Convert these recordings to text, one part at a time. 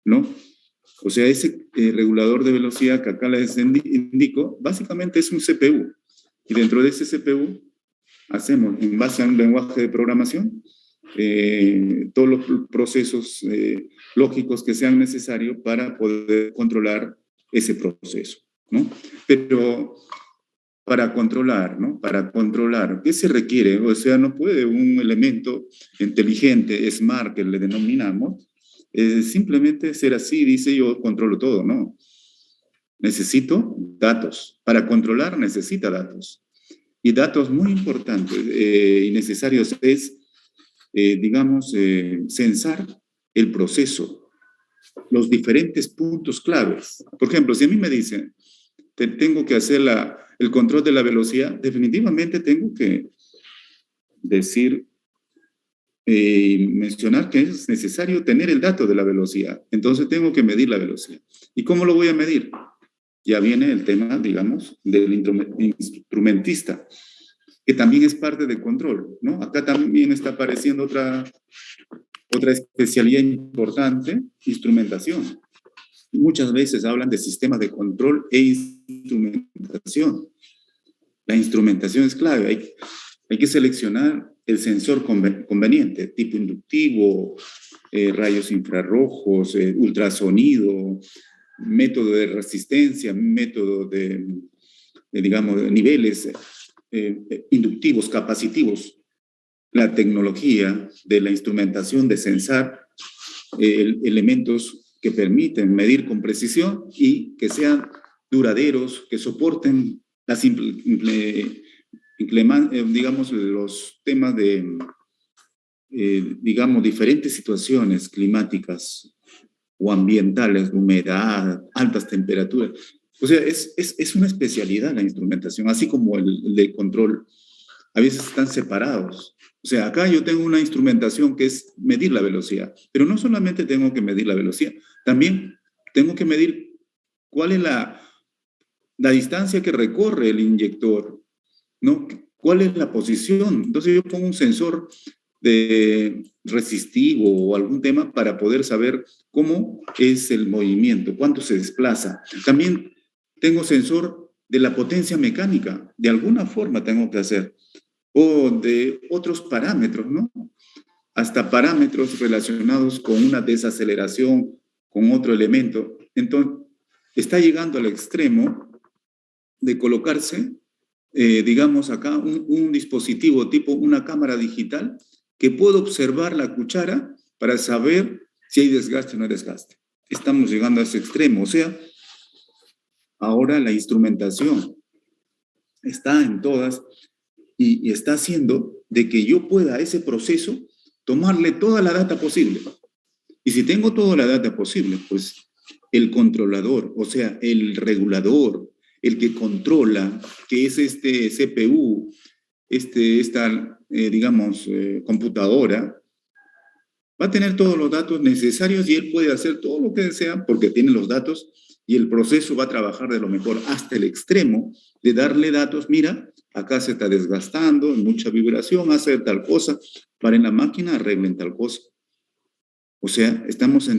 ¿no? O sea, ese regulador de velocidad que acá les indico, básicamente es un CPU. Y dentro de ese CPU hacemos, en base a un lenguaje de programación, todos los procesos lógicos que sean necesarios para poder controlar ese proceso, ¿no? Pero para controlar, ¿no? Para controlar, ¿qué se requiere? O sea, no puede un elemento inteligente, smart, que le denominamos, simplemente ser así, dice yo controlo todo, ¿no? Necesito datos. Para controlar necesita datos. Y datos muy importantes y necesarios es, digamos, censar el proceso, los diferentes puntos claves. Por ejemplo, si a mí me dicen, tengo que hacer el control de la velocidad, definitivamente tengo que decir, mencionar que es necesario tener el dato de la velocidad. Entonces tengo que medir la velocidad. ¿Y cómo lo voy a medir? Ya viene el tema, digamos, del instrumentista, que también es parte del control, ¿no? Acá también está apareciendo otra especialidad importante, instrumentación. Muchas veces hablan de sistemas de control e instrumentación. La instrumentación es clave. Hay que seleccionar el sensor conveniente, tipo inductivo, rayos infrarrojos, ultrasonido, método de resistencia, método digamos, niveles inductivos, capacitivos. La tecnología de la instrumentación de censar elementos que permiten medir con precisión y que sean duraderos, que soporten las digamos, los temas de, digamos, diferentes situaciones climáticas o ambientales, humedad, altas temperaturas. O sea, es una especialidad la instrumentación, así como el de control. A veces están separados. O sea, acá yo tengo una instrumentación que es medir la velocidad, pero no solamente tengo que medir la velocidad, también tengo que medir cuál es la distancia que recorre el inyector, ¿no? ¿Cuál es la posición? Entonces yo pongo un sensor de resistivo o algún tema para poder saber cómo es el movimiento, cuánto se desplaza. También tengo sensor de la potencia mecánica, de alguna forma tengo que hacer, o de otros parámetros, ¿no? Hasta parámetros relacionados con una desaceleración, con otro elemento. Entonces, está llegando al extremo de colocarse, digamos acá, un dispositivo tipo una cámara digital que puede observar la cuchara para saber si hay desgaste o no hay desgaste. Estamos llegando a ese extremo, o sea, ahora la instrumentación está en todas y está haciendo de que yo pueda a ese proceso tomarle toda la data posible. Y si tengo toda la data posible, pues el controlador, o sea, el regulador, el que controla, que es este CPU, esta, digamos, computadora, va a tener todos los datos necesarios y él puede hacer todo lo que desea porque tiene los datos y el proceso va a trabajar de lo mejor hasta el extremo de darle datos. Mira, acá se está desgastando, mucha vibración, hacer tal cosa, para en la máquina arreglen tal cosa. O sea, estamos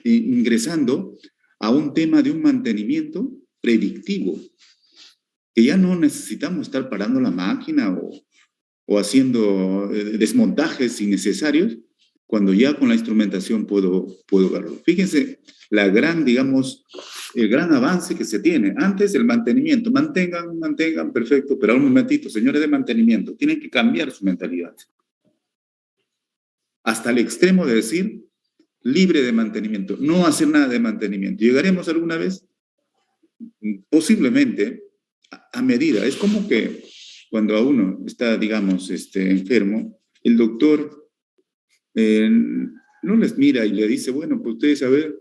ingresando a un tema de un mantenimiento predictivo, que ya no necesitamos estar parando la máquina o haciendo desmontajes innecesarios, cuando ya con la instrumentación puedo verlo. Fíjense la gran, digamos, el gran avance que se tiene. Antes el mantenimiento, mantengan, perfecto, pero un momentito, señores de mantenimiento, tienen que cambiar su mentalidad. Hasta el extremo de decir, libre de mantenimiento, no hacer nada de mantenimiento. ¿Llegaremos alguna vez? Posiblemente, a medida. Es como que cuando a uno está, digamos, enfermo, el doctor no les mira y le dice, bueno, pues ustedes, a ver,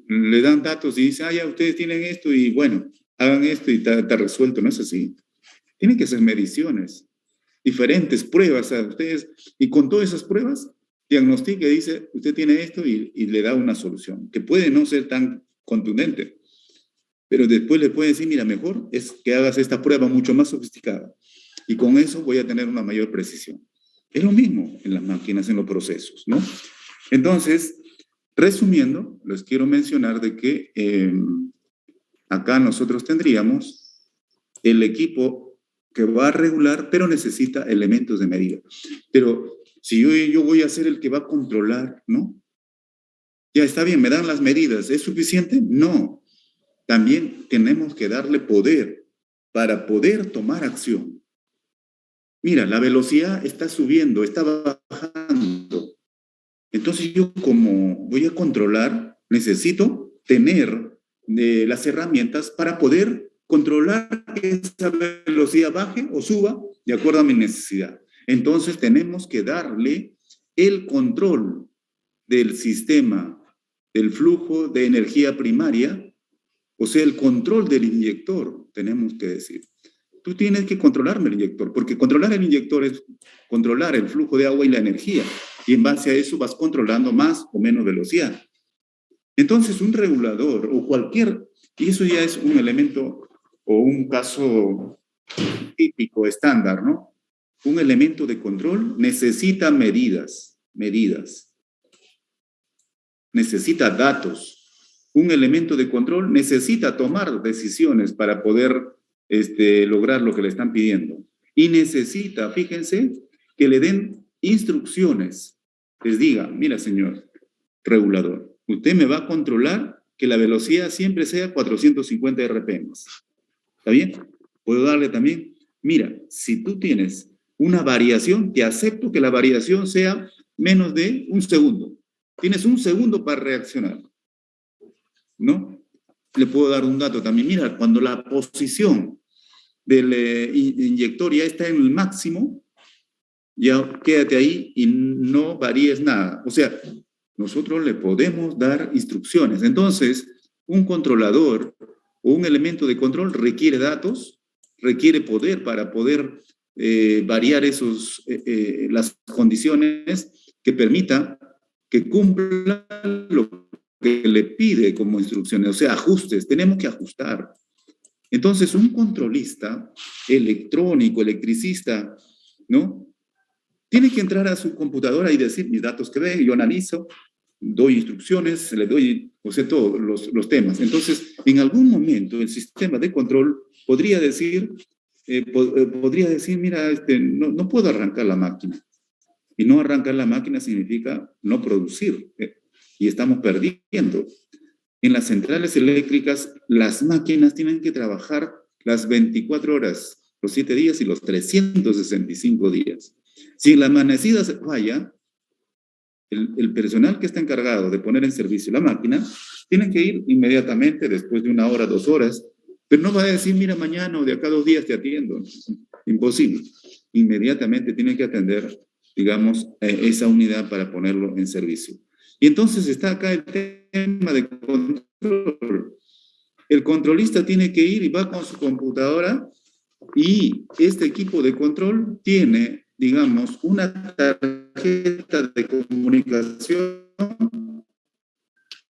le dan datos y dice, ya ustedes tienen esto y bueno, hagan esto y está resuelto. No es así. Tienen que hacer mediciones, diferentes pruebas a ustedes y con todas esas pruebas diagnostica y dice, usted tiene esto y le da una solución, que puede no ser tan contundente, pero después le puede decir, mira, mejor es que hagas esta prueba mucho más sofisticada y con eso voy a tener una mayor precisión. Es lo mismo en las máquinas, en los procesos, ¿no? Entonces, Resumiendo, les quiero mencionar de que acá nosotros tendríamos el equipo que va a regular, pero necesita elementos de medida. Pero si yo voy a ser el que va a controlar, ¿no? Ya está bien, me dan las medidas, ¿es suficiente? No. También tenemos que darle poder para poder tomar acción. Mira, la velocidad está subiendo, está bajando. Entonces yo como voy a controlar, necesito tener las herramientas para poder controlar que esa velocidad baje o suba de acuerdo a mi necesidad. Entonces tenemos que darle el control del sistema, del flujo de energía primaria, o sea, el control del inyector, tenemos que decir. Tú tienes que controlarme el inyector, porque controlar el inyector es controlar el flujo de agua y la energía, y en base a eso vas controlando más o menos velocidad. Entonces, un regulador o cualquier, y eso ya es un elemento o un caso típico, estándar, ¿no? Un elemento de control necesita medidas, necesita datos. Un elemento de control necesita tomar decisiones para poder lograr lo que le están pidiendo. Y necesita, fíjense, que le den instrucciones. Les diga, mira, señor regulador, usted me va a controlar que la velocidad siempre sea 450 RPM. ¿Está bien? Puedo darle también, mira, si tú tienes una variación, te acepto que la variación sea menos de un segundo. Tienes un segundo para reaccionar, ¿no? Le puedo dar un dato también. Mira, cuando la posición del inyector ya está en el máximo, ya quédate ahí y no varíes nada. O sea, nosotros le podemos dar instrucciones. Entonces, un controlador o un elemento de control requiere datos, requiere poder para poder variar las condiciones que permita que cumpla lo que le pide como instrucciones, o sea, ajustes, tenemos que ajustar. Entonces, un controlista electrónico, electricista, ¿no? Tiene que entrar a su computadora y decir mis datos que ve, yo analizo, doy instrucciones, le doy, o sea, todos los temas. Entonces, en algún momento el sistema de control podría decir, mira, no puedo arrancar la máquina. Y no arrancar la máquina significa no producir, y estamos perdiendo. En las centrales eléctricas, las máquinas tienen que trabajar las 24 horas, los 7 días y los 365 días. Si en la amanecida se falla, el personal que está encargado de poner en servicio la máquina tiene que ir inmediatamente después de 1 hora, 2 horas, pero no va a decir, mira, mañana o de acá 2 días te atiendo. Imposible. Inmediatamente tiene que atender, digamos, esa unidad para ponerlo en servicio. Y entonces está acá el tema de control. El controlista tiene que ir y va con su computadora y este equipo de control tiene, digamos, una tarjeta de comunicación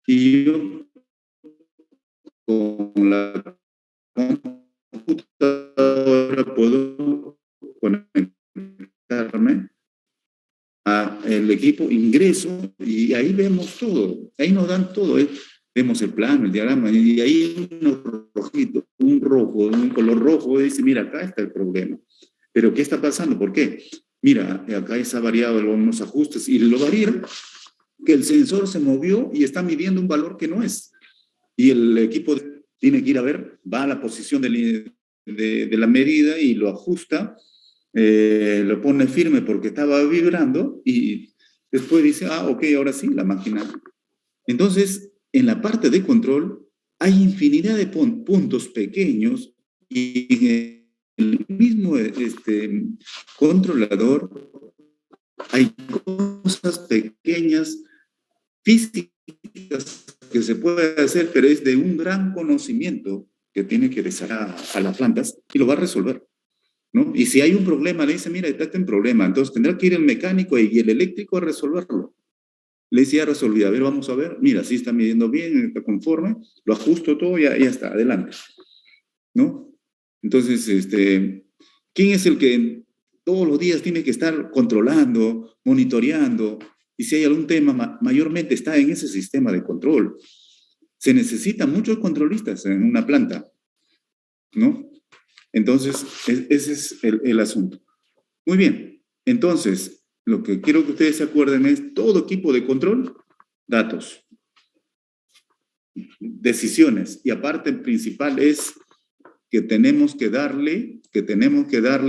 y yo con la computadora puedo conectarme al equipo, ingreso y ahí vemos todo, ahí nos dan todo, vemos el plano, el diagrama y ahí un rojo, un color rojo, y dice, mira, acá está el problema. Pero ¿qué está pasando? ¿Por qué? Mira, acá está variado unos ajustes y lo variaron, que el sensor se movió y está midiendo un valor que no es. Y el equipo tiene que ir a ver, va a la posición de la medida y lo ajusta, lo pone firme porque estaba vibrando y después dice, ok, ahora sí, la máquina. Entonces, en la parte de control hay infinidad de puntos pequeños y en el mismo controlador hay cosas pequeñas, físicas que se puede hacer, pero es de un gran conocimiento que tiene que desarrollar a las plantas y lo va a resolver, ¿no? Y si hay un problema, le dice, mira, está un problema, entonces tendrá que ir el mecánico y el eléctrico a resolverlo. Le dice, ya resolví, a ver, vamos a ver, mira, sí está midiendo bien, está conforme, lo ajusto todo, ya está, adelante, ¿no? Entonces, ¿quién es el que todos los días tiene que estar controlando, monitoreando, y si hay algún tema, mayormente está en ese sistema de control. Se necesitan muchos controlistas en una planta, ¿no? Entonces, ese es el asunto. Muy bien, entonces, lo que quiero que ustedes se acuerden es todo equipo de control, datos, decisiones, y aparte principal es que tenemos que darle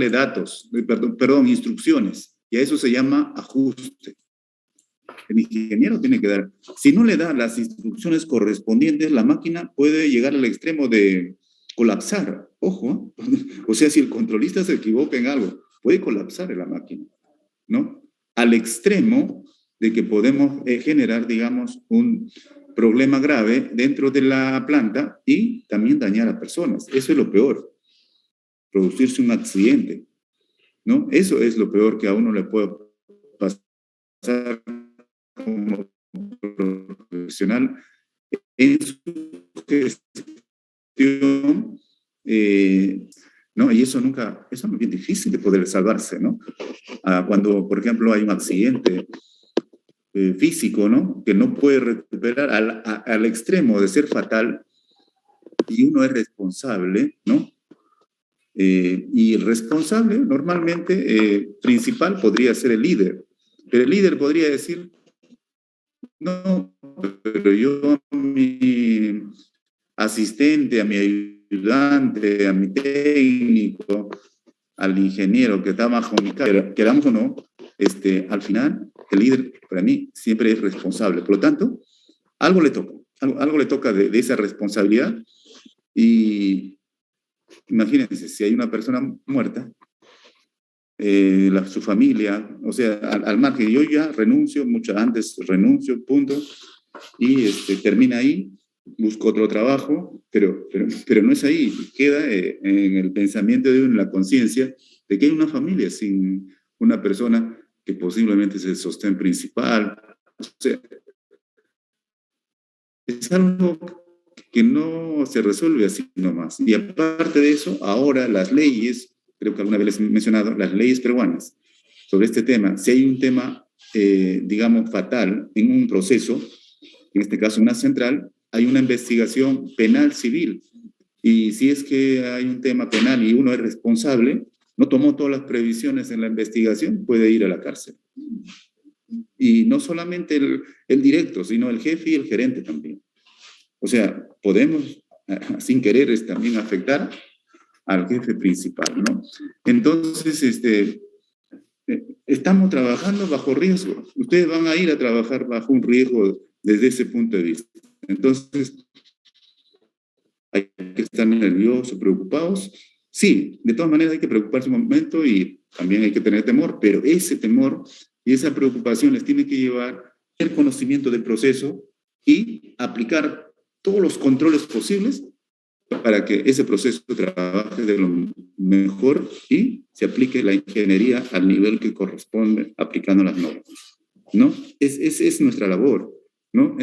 datos, perdón, instrucciones, y a eso se llama ajuste. El ingeniero tiene que dar, si no le da las instrucciones correspondientes, la máquina puede llegar al extremo de colapsar, ojo, o sea, si el controlista se equivoca en algo, puede colapsar la máquina, ¿no? Al extremo de que podemos generar, digamos, un problema grave dentro de la planta y también dañar a personas. Eso es lo peor, producirse un accidente, ¿no? Eso es lo peor que a uno le puede pasar como profesional en su gestión, ¿no? Y eso es bien difícil de poder salvarse, ¿no? Cuando, por ejemplo, hay un accidente físico, ¿no? Que no puede recuperar al extremo de ser fatal y uno es responsable, ¿no? Y el responsable, normalmente, principal podría ser el líder, pero el líder podría decir, no, pero yo a mi asistente, a mi ayudante, a mi técnico, al ingeniero que está bajo mi cargo, queramos o no, al final, el líder, para mí, siempre es responsable. Por lo tanto, algo le toca de esa responsabilidad. Y imagínense, si hay una persona muerta, su familia, o sea, al margen, yo ya renuncio, mucho antes renuncio, punto, y termina ahí, busco otro trabajo, pero no es ahí, queda en el pensamiento de uno, en la conciencia, de que hay una familia sin una persona que posiblemente es el sostén principal. O sea, es algo que no se resuelve así nomás. Y aparte de eso, ahora las leyes, creo que alguna vez les he mencionado, las leyes peruanas sobre este tema, si hay un tema, digamos, fatal en un proceso, en este caso una central, hay una investigación penal civil. Y si es que hay un tema penal y uno es responsable, no tomó todas las previsiones en la investigación, puede ir a la cárcel. Y no solamente el directo, sino el jefe y el gerente también. O sea, podemos, sin querer, también afectar al jefe principal, ¿no? Entonces, estamos trabajando bajo riesgo. Ustedes van a ir a trabajar bajo un riesgo desde ese punto de vista. Entonces, hay que estar nerviosos, preocupados. Sí, de todas maneras hay que preocuparse un momento y también hay que tener temor, pero ese temor y esa preocupación les tiene que llevar el conocimiento del proceso y aplicar todos los controles posibles para que ese proceso trabaje de lo mejor y se aplique la ingeniería al nivel que corresponde aplicando las normas, ¿no? Es nuestra labor, ¿no?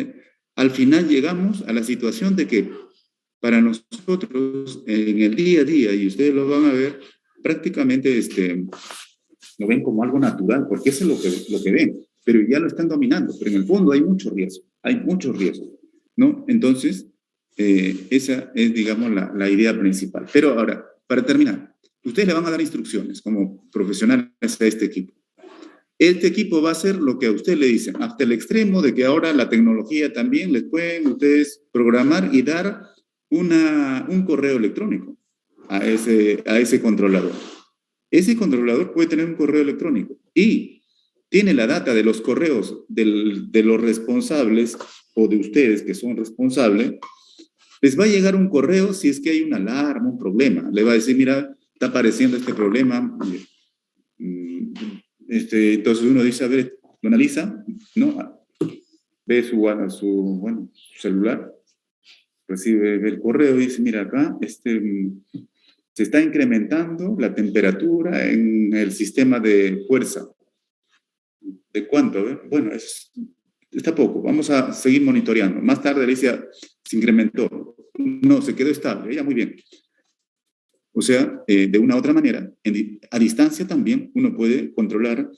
Al final llegamos a la situación de que para nosotros en el día a día, y ustedes lo van a ver, prácticamente lo ven como algo natural, porque eso es lo que ven, pero ya lo están dominando, pero en el fondo hay mucho riesgo, ¿no? Entonces, esa es, digamos, la idea principal. Pero ahora, para terminar, ustedes le van a dar instrucciones como profesionales a este equipo. Este equipo va a hacer lo que a usted le dicen, hasta el extremo de que ahora la tecnología también les pueden ustedes programar y dar un correo electrónico a ese controlador. Ese controlador puede tener un correo electrónico y tiene la data de los correos de los responsables o de ustedes que son responsables. Les va a llegar un correo si es que hay una alarma, un problema. Le va a decir, mira, está apareciendo este problema. Entonces uno dice, a ver, lo analiza, ¿no? Ve su celular, recibe el correo y dice, mira acá, se está incrementando la temperatura en el sistema de fuerza. ¿De cuánto? Bueno, está poco, vamos a seguir monitoreando. Más tarde le dice, se incrementó. No, se quedó estable, ya muy bien. O sea, de una u otra manera, a distancia también uno puede controlar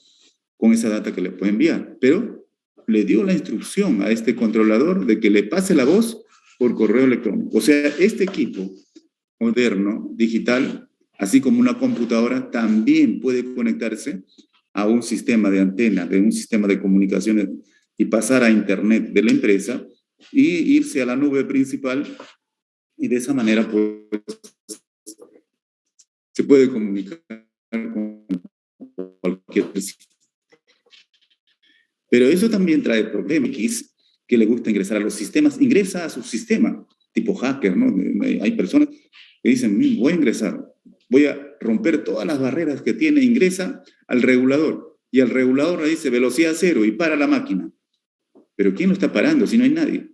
con esa data que le puede enviar, pero le dio la instrucción a este controlador de que le pase la voz por correo electrónico. O sea, este equipo moderno, digital, así como una computadora, también puede conectarse a un sistema de antena, de un sistema de comunicaciones y pasar a Internet de la empresa y irse a la nube principal y de esa manera pues, se puede comunicar con cualquier sistema. Pero eso también trae problemas, que le gusta ingresar a los sistemas, ingresa a su sistema, tipo hacker, ¿no? Hay personas que dicen, voy a ingresar, voy a romper todas las barreras que tiene, ingresa al regulador, y el regulador le dice velocidad cero y para la máquina. Pero ¿quién lo está parando si no hay nadie?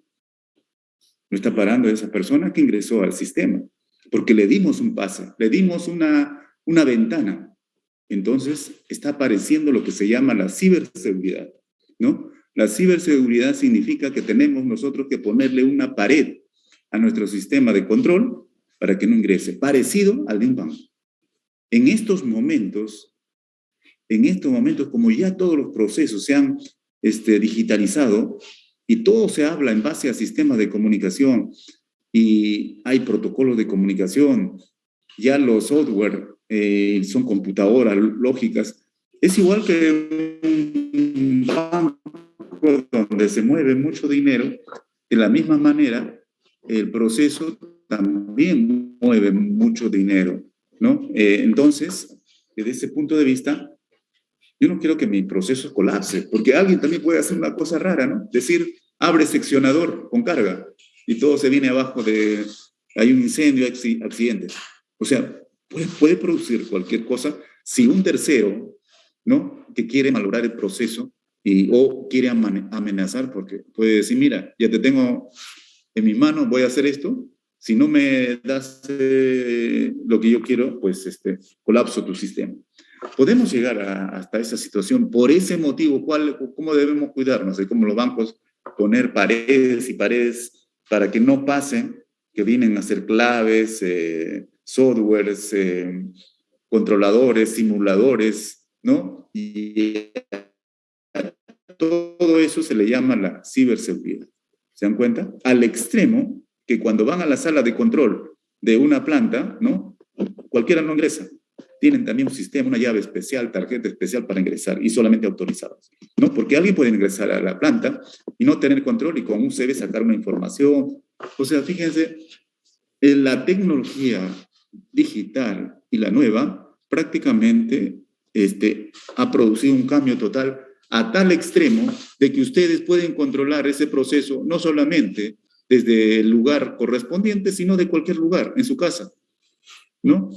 Lo está parando esa persona que ingresó al sistema, porque le dimos un pase, le dimos una ventana. Entonces está apareciendo lo que se llama la ciberseguridad, ¿no? La ciberseguridad significa que tenemos nosotros que ponerle una pared a nuestro sistema de control para que no ingrese, parecido al de un banco. En estos momentos, como ya todos los procesos se han digitalizado y todo se habla en base a sistemas de comunicación y hay protocolos de comunicación, ya los software son computadoras lógicas, es igual que un banco donde se mueve mucho dinero, de la misma manera el proceso también mueve mucho dinero, ¿no? Entonces, desde ese punto de vista, yo no quiero que mi proceso colapse, porque alguien también puede hacer una cosa rara, ¿no? Decir, abre seccionador con carga y todo se viene abajo hay un incendio, hay accidentes. O sea, puede producir cualquier cosa si un tercero, ¿no? Que quiere malograr el proceso o quiere amenazar, porque puede decir, mira, ya te tengo en mi mano, voy a hacer esto, si no me das lo que yo quiero, pues colapso tu sistema. Podemos llegar hasta esa situación. Por ese motivo, ¿cómo debemos cuidarnos? Es como los bancos, poner paredes y paredes para que no pasen, que vienen a ser claves, softwares, controladores, simuladores, ¿no? Y todo eso se le llama la ciberseguridad. ¿Se dan cuenta? Al extremo que cuando van a la sala de control de una planta, ¿no? Cualquiera no ingresa. Tienen también un sistema, una llave especial, tarjeta especial para ingresar y solamente autorizados, ¿no? Porque alguien puede ingresar a la planta y no tener control y con un CV sacar una información. O sea, fíjense, la tecnología digital y la nueva prácticamente ha producido un cambio total a tal extremo de que ustedes pueden controlar ese proceso no solamente desde el lugar correspondiente, sino de cualquier lugar, en su casa, ¿no?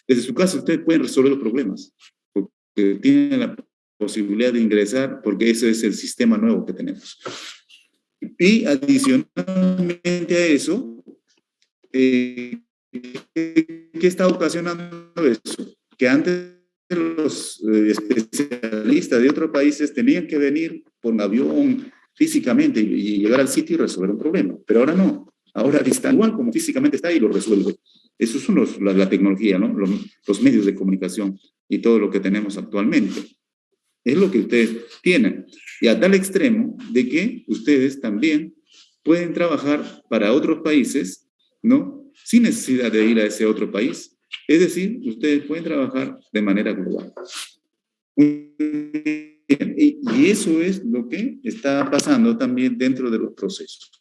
Desde su casa ustedes pueden resolver los problemas, porque tienen la posibilidad de ingresar, porque ese es el sistema nuevo que tenemos. Y adicionalmente a eso, ¿qué está ocasionando eso? Que antes los especialistas de otros países tenían que venir por avión físicamente y llegar al sitio y resolver un problema, pero ahora no. Ahora está igual como físicamente está y lo resuelve. Esos son la tecnología, ¿no? Los medios de comunicación y todo lo que tenemos actualmente. Es lo que ustedes tienen. Y a tal extremo de que ustedes también pueden trabajar para otros países, ¿no? Sin necesidad de ir a ese otro país. Es decir, ustedes pueden trabajar de manera global. Y eso es lo que está pasando también dentro de los procesos.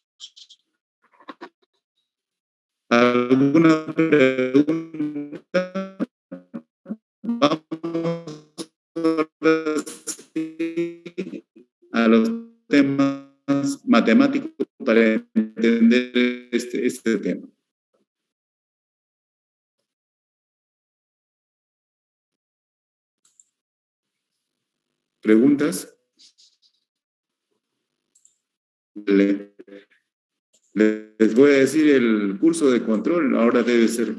¿Alguna pregunta? Vamos a los temas matemáticos para entender este tema. ¿Preguntas? Les voy a decir, el curso de control ahora debe ser,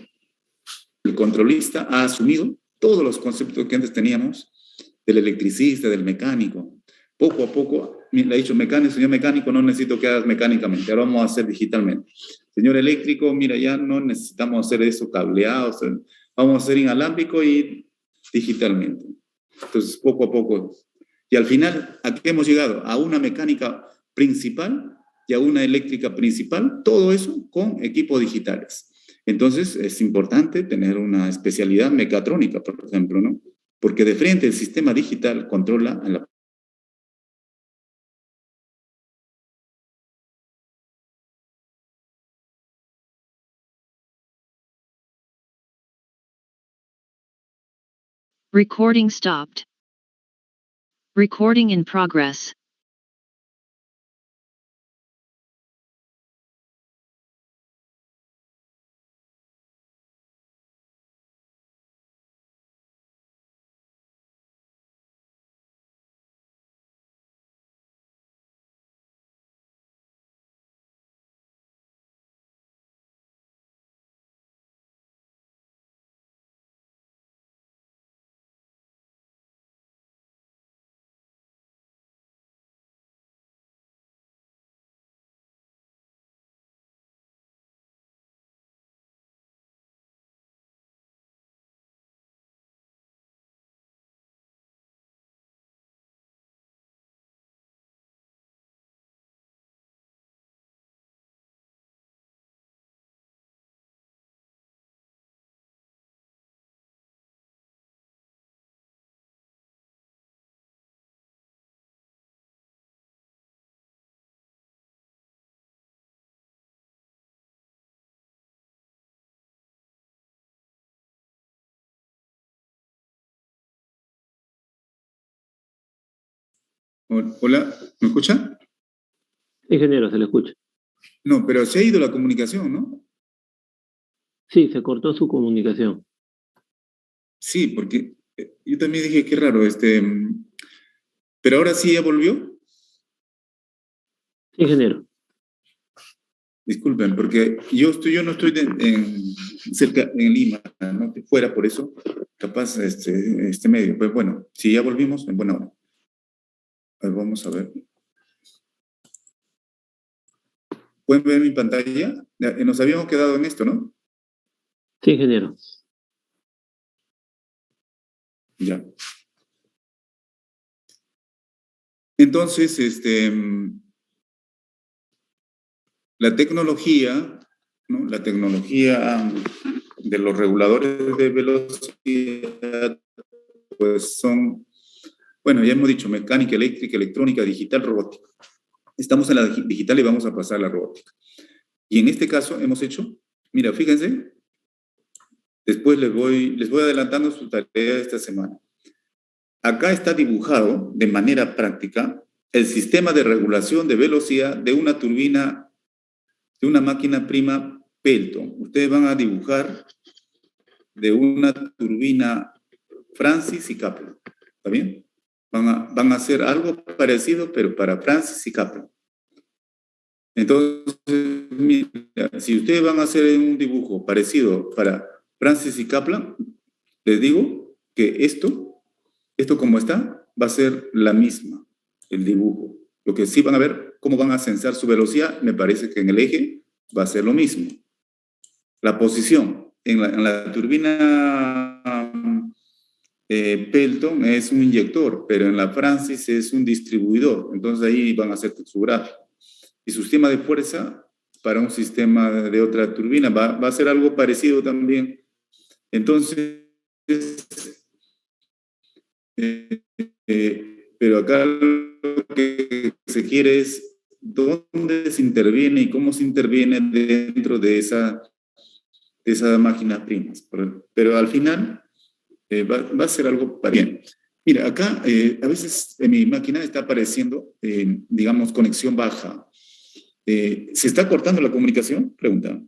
el controlista ha asumido todos los conceptos que antes teníamos, del electricista, del mecánico. Poco a poco, le ha dicho mecánico, señor mecánico, no necesito que hagas mecánicamente, ahora vamos a hacer digitalmente. Señor eléctrico, mira, ya no necesitamos hacer eso cableado, vamos a hacer inalámbrico y digitalmente. Entonces, poco a poco. Y al final, ¿a qué hemos llegado? A una mecánica principal y a una eléctrica principal, todo eso con equipos digitales. Entonces, es importante tener una especialidad mecatrónica, por ejemplo, ¿no? Porque de frente el sistema digital controla a la... Recording stopped. Recording in progress. Hola, ¿me escucha? Ingeniero, se le escucha. No, pero se ha ido la comunicación, ¿no? Sí, se cortó su comunicación. Sí, porque yo también dije, qué raro, pero ahora sí ya volvió. Ingeniero. Disculpen, porque yo no estoy cerca, en Lima, ¿no? Fuera, por eso, capaz este medio. Pues bueno, si ya volvimos, en buena hora. A ver, vamos a ver. ¿Pueden ver mi pantalla? Nos habíamos quedado en esto, ¿no? Sí, ingeniero. Ya. Entonces, la tecnología, ¿no? La tecnología de los reguladores de velocidad, pues son, bueno, ya hemos dicho, mecánica, eléctrica, electrónica, digital, robótica. Estamos en la digital y vamos a pasar a la robótica. Y en este caso hemos hecho, mira, fíjense, después les voy adelantando su tarea de esta semana. Acá está dibujado de manera práctica el sistema de regulación de velocidad de una turbina, de una máquina prima Pelton. Ustedes van a dibujar de una turbina Francis y Kaplan. ¿Está bien? Van a hacer algo parecido, pero para Francis y Kaplan. Entonces, mira, si ustedes van a hacer un dibujo parecido para Francis y Kaplan, les digo que esto como está, va a ser la misma, el dibujo. Lo que sí van a ver, cómo van a censar su velocidad, me parece que en el eje va a ser lo mismo. La posición en la turbina Pelton es un inyector, pero en la Francis es un distribuidor. Entonces ahí van a hacer su gráfico. Y su sistema de fuerza para un sistema de otra turbina va a ser algo parecido también. Entonces, pero acá lo que se quiere es dónde se interviene y cómo se interviene dentro de esas máquinas primas. Pero al final va a ser algo para bien. Mira, acá a veces en mi máquina está apareciendo, digamos, conexión baja. ¿Se está cortando la comunicación? Pregunta.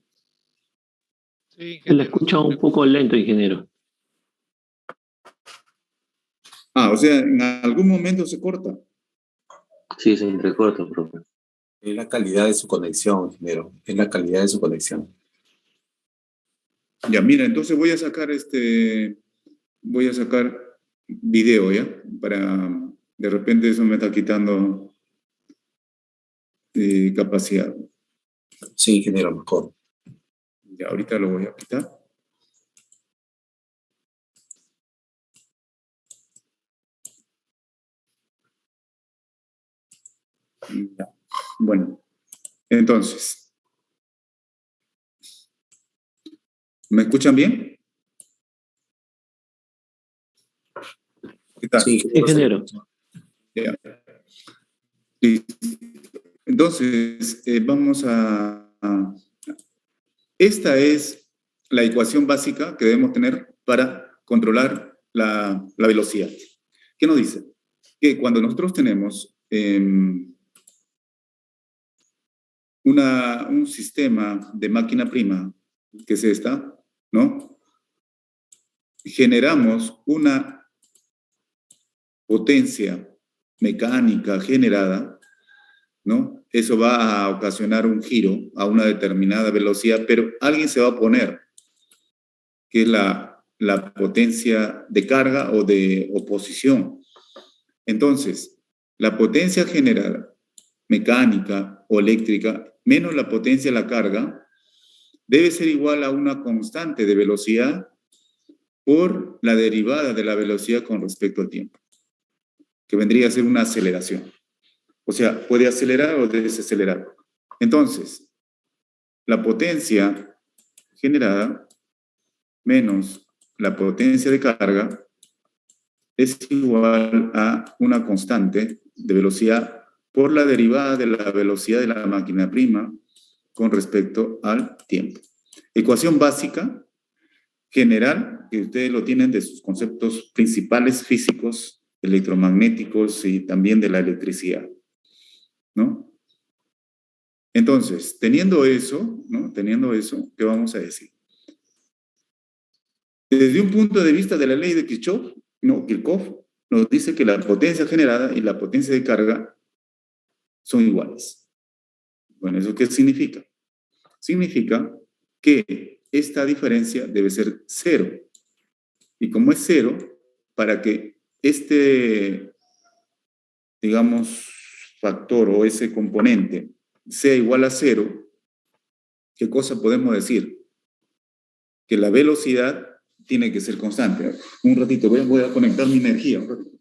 Sí, Se le ingeniero. escucha un poco lento, ingeniero. O sea, en algún momento se corta. Sí, se entrecorta, profe. Es la calidad de su conexión, ingeniero. Es la calidad de su conexión. Ya, mira, entonces voy a sacar video, ¿ya? Para, de repente eso me está quitando capacidad. Sí, ingeniero, mejor. Ya, ahorita lo voy a quitar. Ya. Bueno, entonces, ¿me escuchan bien? ¿Qué tal? Sí, Sí, ingeniero. Ya. Listo. Entonces, vamos a... Esta es la ecuación básica que debemos tener para controlar la velocidad. ¿Qué nos dice? Que cuando nosotros tenemos un sistema de máquina prima, que es esta, ¿no? Generamos una potencia mecánica generada, ¿no? Eso va a ocasionar un giro a una determinada velocidad, pero alguien se va a oponer, que es la potencia de carga o de oposición. Entonces, la potencia generada, mecánica o eléctrica, menos la potencia de la carga, debe ser igual a una constante de velocidad por la derivada de la velocidad con respecto al tiempo, que vendría a ser una aceleración. O sea, puede acelerar o desacelerar. Entonces, la potencia generada menos la potencia de carga es igual a una constante de velocidad por la derivada de la velocidad de la máquina prima con respecto al tiempo. Ecuación básica, general, que ustedes lo tienen de sus conceptos principales físicos, electromagnéticos y también de la electricidad, ¿no? Entonces, teniendo eso, ¿no? Teniendo eso, ¿qué vamos a decir? Desde un punto de vista de la ley de Kirchhoff, no, Kirchhoff nos dice que la potencia generada y la potencia de carga son iguales. Bueno, ¿eso qué significa? Significa que esta diferencia debe ser cero. Y como es cero, para que este, digamos, factor o ese componente sea igual a cero, ¿qué cosa podemos decir? Que la velocidad tiene que ser constante. Un ratito, voy a conectar mi energía. Un ratito.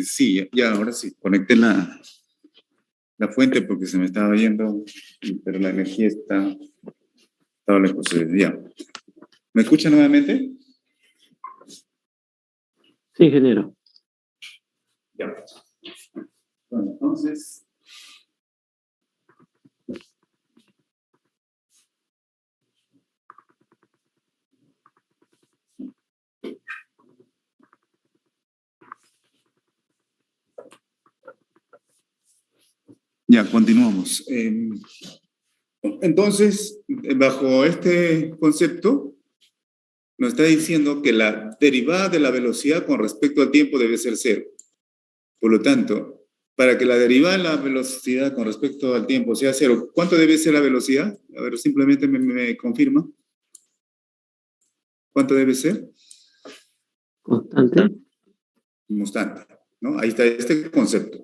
Sí, ya, ahora sí, conecté la fuente porque se me estaba yendo, pero la energía estaba lejos. Ya. ¿Me escucha nuevamente? Sí, ingeniero. Ya. Bueno, entonces... Ya, continuamos. Entonces, bajo este concepto, nos está diciendo que la derivada de la velocidad con respecto al tiempo debe ser cero. Por lo tanto, para que la derivada de la velocidad con respecto al tiempo sea cero, ¿cuánto debe ser la velocidad? A ver, simplemente me confirma. ¿Cuánto debe ser? Constante. Constante, ¿no? Ahí está este concepto.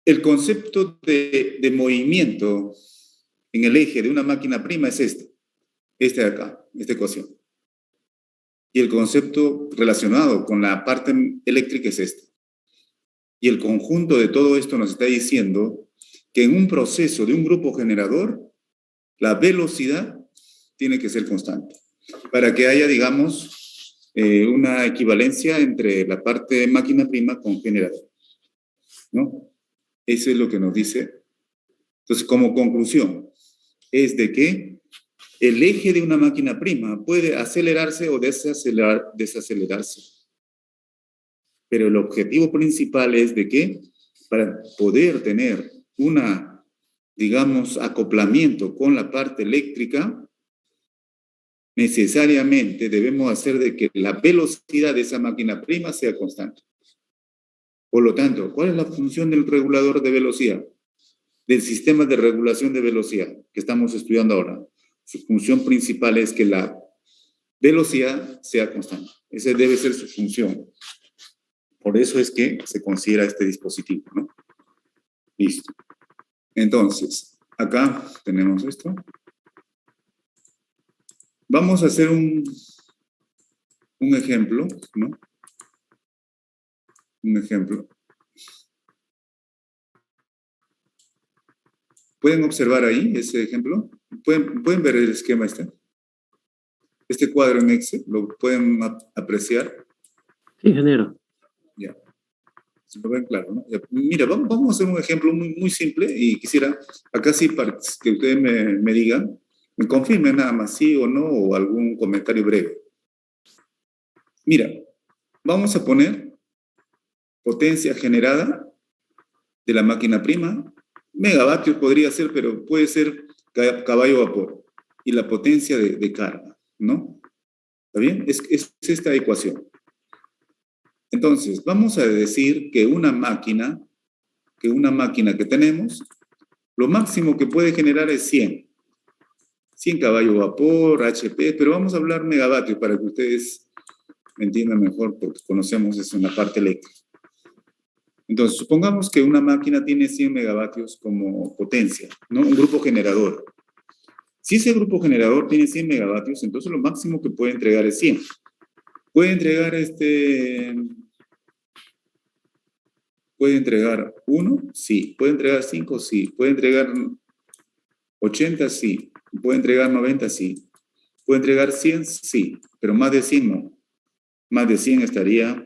El concepto de movimiento en el eje de una máquina prima es este de acá, esta ecuación. Y el concepto relacionado con la parte eléctrica es este. Y el conjunto de todo esto nos está diciendo que en un proceso de un grupo generador, la velocidad tiene que ser constante. Para que haya, digamos, una equivalencia entre la parte máquina prima con generador, ¿no? Eso es lo que nos dice. Entonces, como conclusión, es de que el eje de una máquina prima puede acelerarse o desacelerarse. Pero el objetivo principal es de que para poder tener una, digamos, acoplamiento con la parte eléctrica, necesariamente debemos hacer de que la velocidad de esa máquina prima sea constante. Por lo tanto, ¿cuál es la función del regulador de velocidad? Del sistema de regulación de velocidad que estamos estudiando ahora. Su función principal es que la velocidad sea constante. Esa debe ser su función. Por eso es que se considera este dispositivo, ¿no? Listo. Entonces, acá tenemos esto. Vamos a hacer un ejemplo, ¿no? Un ejemplo. ¿Pueden observar ahí ese ejemplo? ¿Pueden ver el esquema este? Este cuadro en Excel, ¿lo pueden apreciar? Sí, ingeniero. Ya. Se lo ven claro, ¿no? Ya. Mira, vamos a hacer un ejemplo muy simple y quisiera, acá sí, para que ustedes me digan, me confirmen nada más sí o no, o algún comentario breve. Mira, vamos a poner potencia generada de la máquina prima, megavatios podría ser, pero puede ser caballo vapor, y la potencia de carga, ¿no? ¿Está bien? Es esta ecuación. Entonces, vamos a decir que una máquina que tenemos, lo máximo que puede generar es 100 caballos vapor, HP, pero vamos a hablar megavatios para que ustedes me entiendan mejor, porque conocemos eso en la parte eléctrica. Entonces, supongamos que una máquina tiene 100 megavatios como potencia, ¿no? Un grupo generador. Si ese grupo generador tiene 100 megavatios, entonces lo máximo que puede entregar es 100. ¿Puede entregar ¿Puede entregar 1? Sí. ¿Puede entregar 5? Sí. ¿Puede entregar 80? Sí. ¿Puede entregar 90? Sí. ¿Puede entregar 100? Sí. Pero más de 100 no. Más de 100 estaría,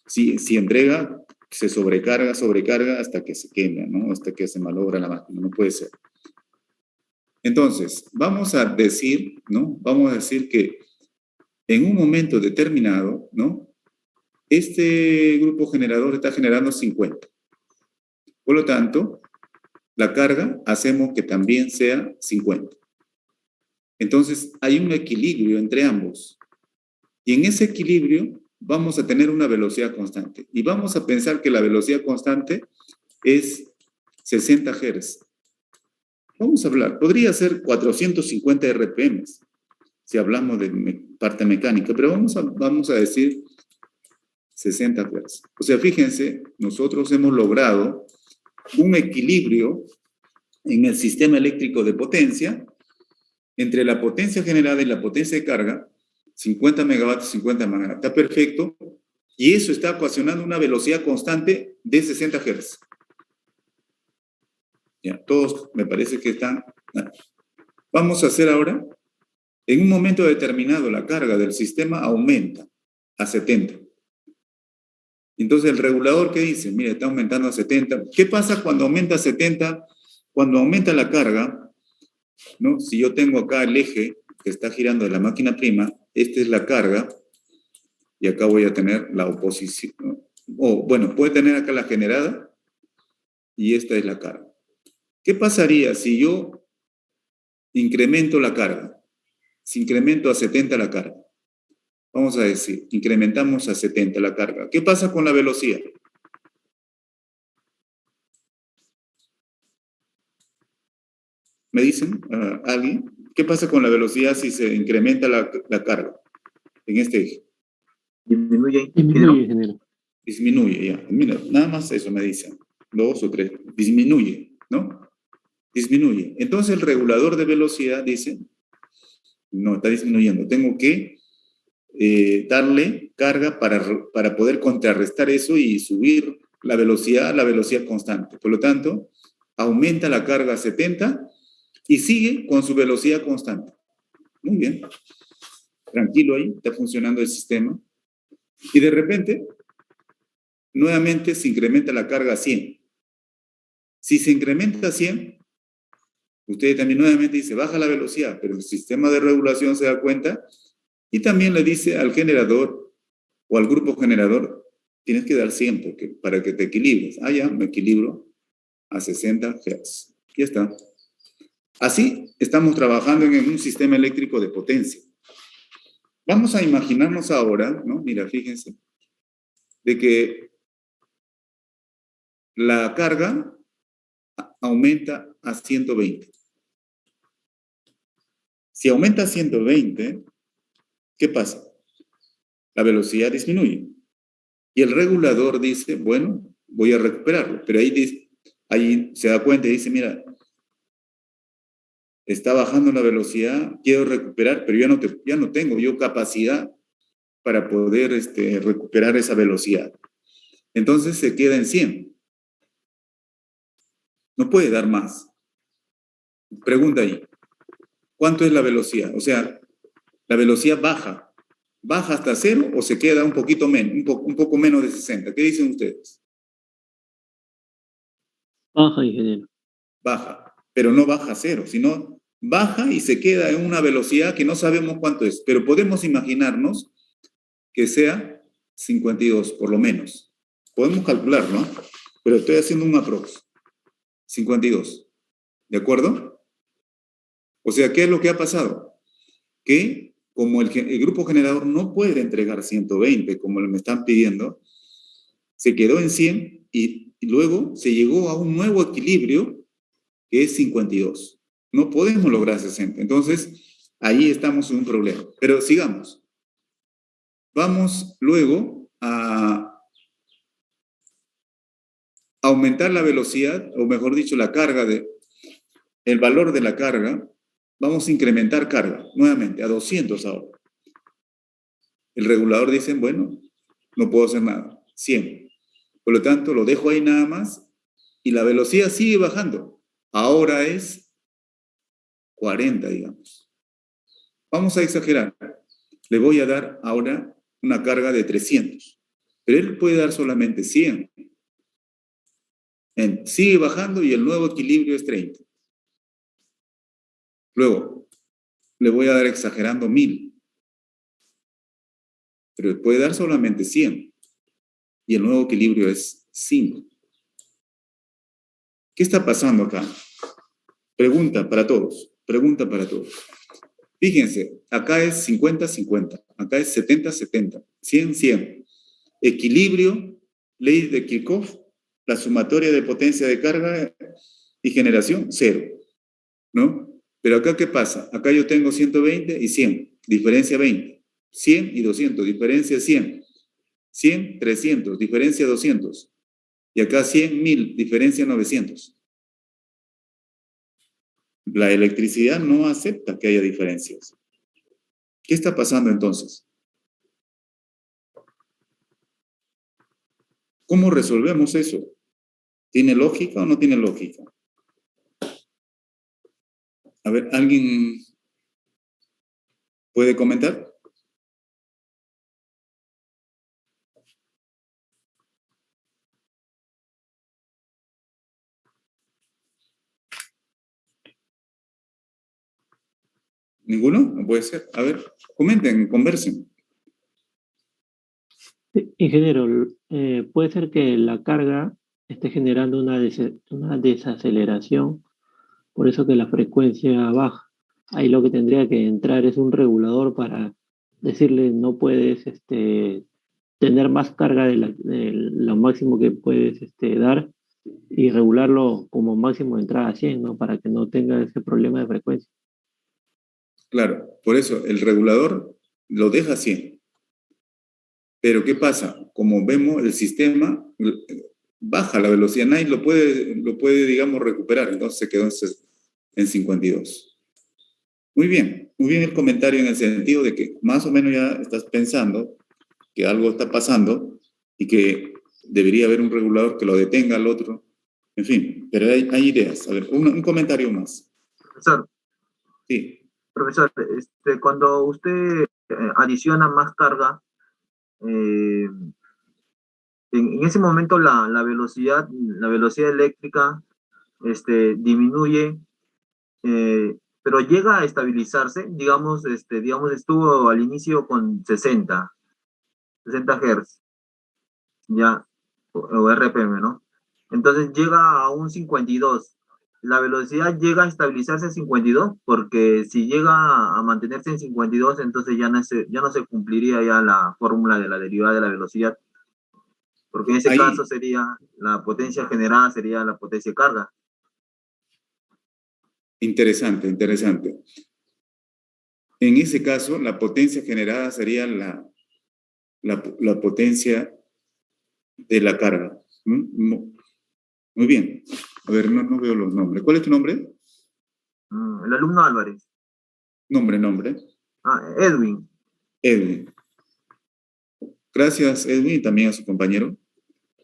si entrega, se sobrecarga hasta que se quema, ¿no? Hasta que se malogra la máquina. No puede ser. Entonces, vamos a decir, ¿no? Vamos a decir que en un momento determinado, ¿no? Este grupo generador está generando 50. Por lo tanto, la carga hacemos que también sea 50. Entonces, hay un equilibrio entre ambos. Y en ese equilibrio vamos a tener una velocidad constante. Y vamos a pensar que la velocidad constante es 60 Hz. Vamos a hablar, podría ser 450 RPM, si hablamos de parte mecánica, pero vamos a decir 60 Hz. O sea, fíjense, nosotros hemos logrado un equilibrio en el sistema eléctrico de potencia entre la potencia generada y la potencia de carga, 50 megavatios, 50 megavatios. Está perfecto. Y eso está ocasionando una velocidad constante de 60 Hz. Ya, todos me parece que están... Vamos a hacer ahora, en un momento determinado, la carga del sistema aumenta a 70. Entonces, el regulador, ¿qué dice? Mira, está aumentando a 70. ¿Qué pasa cuando aumenta a 70? Cuando aumenta la carga, ¿no? Si yo tengo acá el eje que está girando de la máquina prima, esta es la carga, y acá voy a tener la oposición, ¿no? O, bueno, puede tener acá la generada, y esta es la carga. ¿Qué pasaría si yo incremento la carga? Si incremento a 70 la carga. Vamos a decir, incrementamos a 70 la carga. ¿Qué pasa con la velocidad? ¿Me dicen alguien? ¿Qué pasa con la velocidad si se incrementa la carga en este eje? Disminuye. Disminuye, ingeniero. Disminuye, ya. Mira, nada más eso me dicen. 2 o 3. Disminuye, ¿no? Disminuye. Entonces el regulador de velocidad dice, no, está disminuyendo. Tengo que darle carga para poder contrarrestar eso y subir la velocidad constante. Por lo tanto, aumenta la carga a 70 y sigue con su velocidad constante. Muy bien. Tranquilo ahí, está funcionando el sistema. Y de repente, nuevamente se incrementa la carga a 100. Si se incrementa a 100, usted también nuevamente dice, baja la velocidad, pero el sistema de regulación se da cuenta y también le dice al generador o al grupo generador, tienes que dar 100 para que te equilibres. Ah, ya, me equilibro a 60 Hz. Ya está. Así estamos trabajando en un sistema eléctrico de potencia. Vamos a imaginarnos ahora, ¿no? Mira, fíjense, de que la carga aumenta a 120. Si aumenta a 120, ¿qué pasa? La velocidad disminuye. Y el regulador dice, bueno, voy a recuperarlo. Pero ahí se da cuenta y dice, mira, está bajando la velocidad, quiero recuperar, pero ya no tengo yo capacidad para poder recuperar esa velocidad. Entonces se queda en 100. No puede dar más. Pregunta ahí, ¿cuánto es la velocidad? O sea, la velocidad baja. ¿Baja hasta 0 o se queda un poquito menos, un poco menos de 60? ¿Qué dicen ustedes? Baja, ingeniero. Baja, pero no baja a 0, sino baja y se queda en una velocidad que no sabemos cuánto es, pero podemos imaginarnos que sea 52, por lo menos. Podemos calcular, ¿no? Pero estoy haciendo un aprox. 52. ¿De acuerdo? O sea, ¿qué es lo que ha pasado? Que como el grupo generador no puede entregar 120, como me están pidiendo, se quedó en 100 y luego se llegó a un nuevo equilibrio que es 52. No podemos lograr 60. Entonces, ahí estamos en un problema. Pero sigamos. Vamos luego a aumentar la velocidad, o mejor dicho, la carga el valor de la carga. Vamos a incrementar carga nuevamente a 200 ahora. El regulador dice, bueno, no puedo hacer nada, 100. Por lo tanto, lo dejo ahí nada más y la velocidad sigue bajando. Ahora es 40, digamos. Vamos a exagerar. Le voy a dar ahora una carga de 300, pero él puede dar solamente 100. Sigue bajando y el nuevo equilibrio es 30. Luego, le voy a dar exagerando 1000, pero puede dar solamente 100 y el nuevo equilibrio es 5. ¿Qué está pasando acá? Pregunta para todos. Fíjense, acá es 50-50, acá es 70-70, 100-100. Equilibrio, ley de Kirchhoff, la sumatoria de potencia de carga y generación, 0, ¿no? Pero acá, ¿qué pasa? Acá yo tengo 120 y 100, diferencia 20. 100 y 200, diferencia 100. 100, 300, diferencia 200. Y acá 100, 1000, diferencia 900. La electricidad no acepta que haya diferencias. ¿Qué está pasando entonces? ¿Cómo resolvemos eso? ¿Tiene lógica o no tiene lógica? A ver, ¿alguien puede comentar? ¿Ninguno? No puede ser. A ver, comenten, conversen. Ingeniero, puede ser que la carga esté generando una desaceleración, por eso que la frecuencia baja. Ahí lo que tendría que entrar es un regulador para decirle no puedes tener más carga de lo máximo que puedes dar y regularlo como máximo de entrada a 100, ¿no? Para que no tenga ese problema de frecuencia. Claro, por eso el regulador lo deja 100. Pero ¿qué pasa? Como vemos, el sistema baja la velocidad, nadie lo puede, digamos, recuperar, entonces se quedó en 52. Muy bien el comentario en el sentido de que más o menos ya estás pensando que algo está pasando y que debería haber un regulador que lo detenga al otro. En fin, pero hay ideas. A ver, un comentario más. Profesor, Sí. profesor, cuando usted adiciona más carga, en ese momento la velocidad eléctrica disminuye, pero llega a estabilizarse, digamos estuvo al inicio con 60 Hz, ya, o RPM, ¿no? Entonces llega a un 52. La velocidad llega a estabilizarse a 52, porque si llega a mantenerse en 52, entonces ya no se cumpliría ya la fórmula de la derivada de la velocidad, porque en ese caso Ahí, sería la potencia generada, sería la potencia de carga. interesante, interesante. En ese caso, la potencia generada sería la potencia de la carga. Muy bien. A ver, no veo los nombres. ¿Cuál es tu nombre? El alumno Álvarez. Nombre. Edwin. Edwin. Gracias, Edwin, y también a su compañero.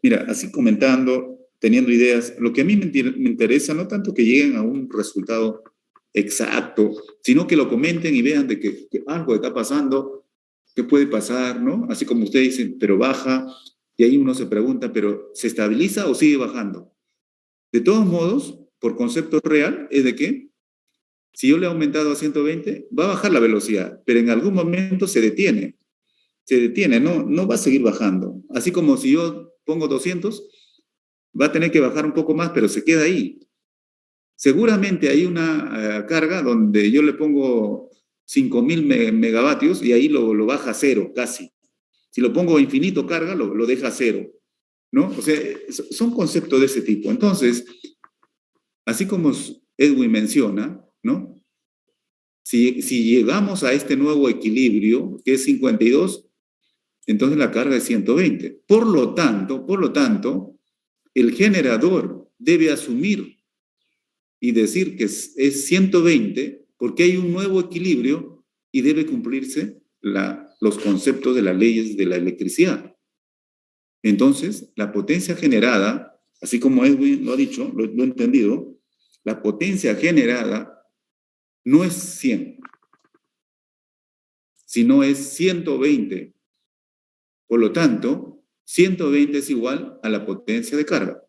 Mira, así comentando, teniendo ideas, lo que a mí me interesa no tanto que lleguen a un resultado exacto, sino que lo comenten y vean de que algo está pasando, qué puede pasar, ¿no? Así como usted dice, pero baja, y ahí uno se pregunta, pero ¿se estabiliza o sigue bajando? De todos modos, por concepto real, es de que si yo le he aumentado a 120, va a bajar la velocidad, pero en algún momento se detiene, no va a seguir bajando. Así como si yo pongo 200, va a tener que bajar un poco más, pero se queda ahí. Seguramente hay una carga donde yo le pongo 5.000 megavatios y ahí lo baja a cero casi. Si lo pongo infinito carga, lo deja a cero, ¿no? O sea, son conceptos de ese tipo. Entonces, así como Edwin menciona, ¿no? Si llegamos a este nuevo equilibrio, que es 52, entonces la carga es 120. Por lo tanto, el generador debe asumir y decir que es 120 porque hay un nuevo equilibrio y debe cumplirse los conceptos de las leyes de la electricidad. Entonces, la potencia generada, así como Edwin lo ha dicho, lo he entendido, la potencia generada no es 100, sino es 120. Por lo tanto, 120 es igual a la potencia de carga.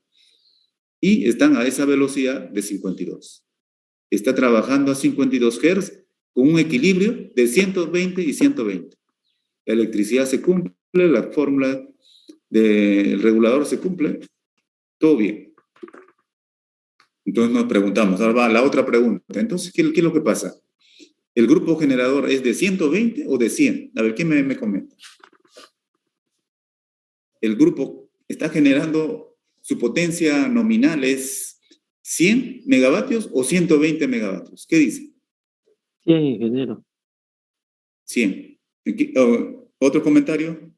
Y están a esa velocidad de 52. Está trabajando a 52 Hz con un equilibrio de 120 y 120. La electricidad se cumple, la fórmula del regulador se cumple, todo bien. Entonces nos preguntamos, ahora va la otra pregunta. Entonces, ¿qué es lo que pasa? ¿El grupo generador es de 120 o de 100? A ver, ¿quién me comenta? El grupo está generando, su potencia nominal es 100 megavatios o 120 megavatios. ¿Qué dice? 100, ingeniero. 100. ¿Otro comentario?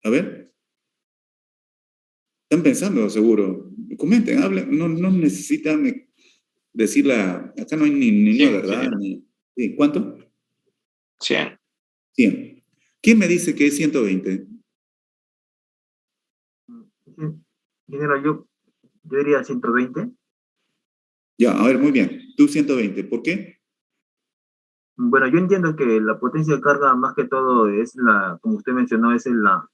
A ver. Están pensando, seguro. Comenten, hablen. No necesitan decirla. Acá no hay ni una verdad. Sí, ¿cuánto? 100. 100. ¿Quién me dice que es 120? Ingeniero, yo diría 120. Ya, a ver, muy bien. Tú 120. ¿Por qué? Bueno, yo entiendo que la potencia de carga más que todo es como usted mencionó, es la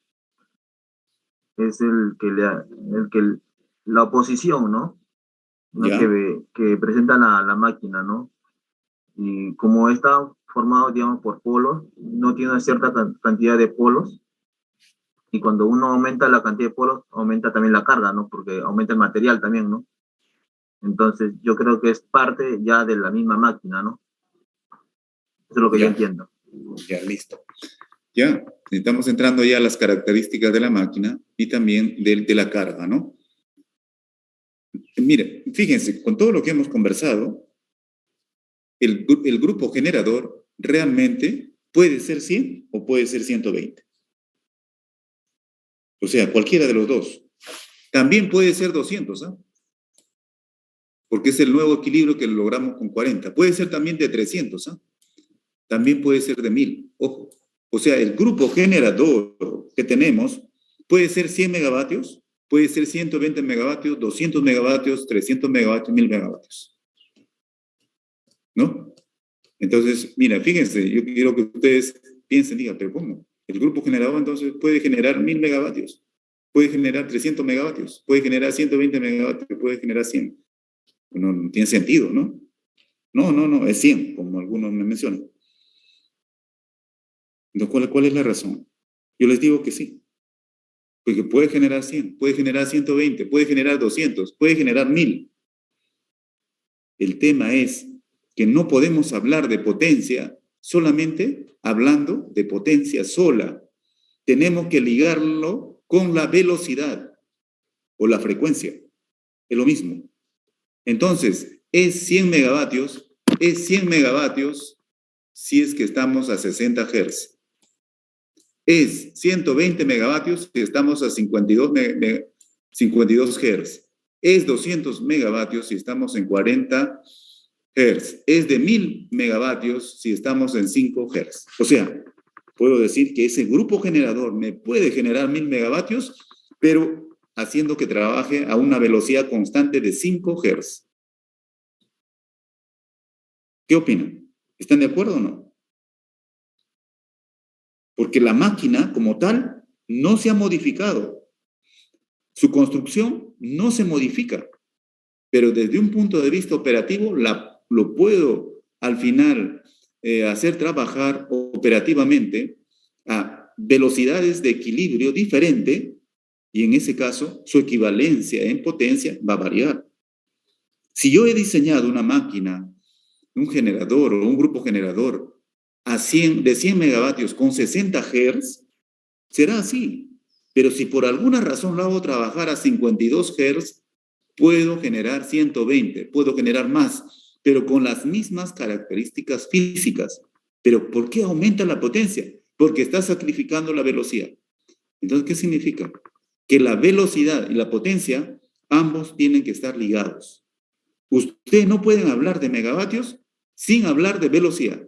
oposición, ¿no? ¿No? Ya. Que presenta la máquina, ¿no? Y como está formado, digamos, por polos, no tiene una cierta cantidad de polos, y cuando uno aumenta la cantidad de polos, aumenta también la carga, ¿no? Porque aumenta el material también, ¿no? Entonces, yo creo que es parte ya de la misma máquina, ¿no? Eso es lo que yo Ya. entiendo. Ya, listo. Ya, estamos entrando ya a las características de la máquina y también de la carga, ¿no? Mire, fíjense, con todo lo que hemos conversado, el grupo generador realmente puede ser 100 o puede ser 120. O sea, cualquiera de los dos. También puede ser 200, ¿ah? Porque es el nuevo equilibrio que logramos con 40. Puede ser también de 300, ¿ah? También puede ser de 1000. Ojo. O sea, el grupo generador que tenemos puede ser 100 megavatios puede ser 120 megavatios, 200 megavatios, 300 megavatios, 1000 megavatios. ¿No? Entonces, mira, fíjense, yo quiero que ustedes piensen, digan, pero ¿cómo? El grupo generador entonces puede generar 1000 megavatios, puede generar 300 megavatios, puede generar 120 megavatios, puede generar 100. No tiene sentido, ¿no? No, es 100, como algunos me mencionan. Entonces, ¿cuál es la razón? Yo les digo que sí. Porque puede generar 100, puede generar 120, puede generar 200, puede generar 1000. El tema es que no podemos hablar de potencia solamente hablando de potencia sola. Tenemos que ligarlo con la velocidad o la frecuencia. Es lo mismo. Entonces, es 100 megavatios si es que estamos a 60 Hz. Es 120 megavatios si estamos a 52 Hz. Es 200 megavatios si estamos en 40 Hz. Es de 1000 megavatios si estamos en 5 Hz. O sea, puedo decir que ese grupo generador me puede generar 1000 megavatios, pero haciendo que trabaje a una velocidad constante de 5 Hz. ¿Qué opinan? ¿Están de acuerdo o no? Porque la máquina como tal no se ha modificado. Su construcción no se modifica. Pero desde un punto de vista operativo lo puedo al final hacer trabajar operativamente a velocidades de equilibrio diferente y en ese caso su equivalencia en potencia va a variar. Si yo he diseñado una máquina, un generador o un grupo generador de 100 megavatios con 60 Hz, será así. Pero si por alguna razón lo hago trabajar a 52 Hz, puedo generar 120, puedo generar más, pero con las mismas características físicas. ¿Pero por qué aumenta la potencia? Porque está sacrificando la velocidad. Entonces, ¿qué significa? Que la velocidad y la potencia, ambos tienen que estar ligados. Ustedes no pueden hablar de megavatios sin hablar de velocidad.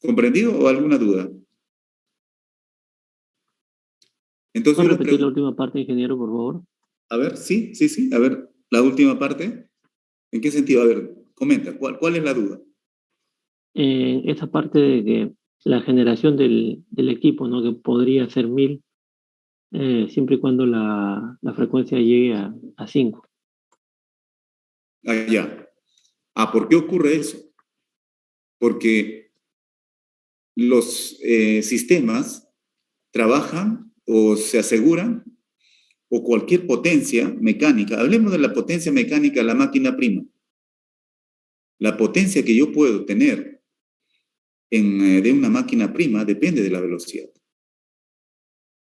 ¿Comprendido o alguna duda? Entonces, ¿Puedes repetir la última parte, ingeniero, por favor? A ver, sí. A ver, la última parte. ¿En qué sentido? A ver, comenta. ¿Cuál es la duda? Esa parte de que la generación del equipo, ¿no? Que podría ser 1000, siempre y cuando la frecuencia llegue a 5. Ya. ¿Por qué ocurre eso? Porque los sistemas trabajan o se aseguran, o cualquier potencia mecánica, hablemos de la potencia mecánica de la máquina prima, la potencia que yo puedo tener de una máquina prima depende de la velocidad.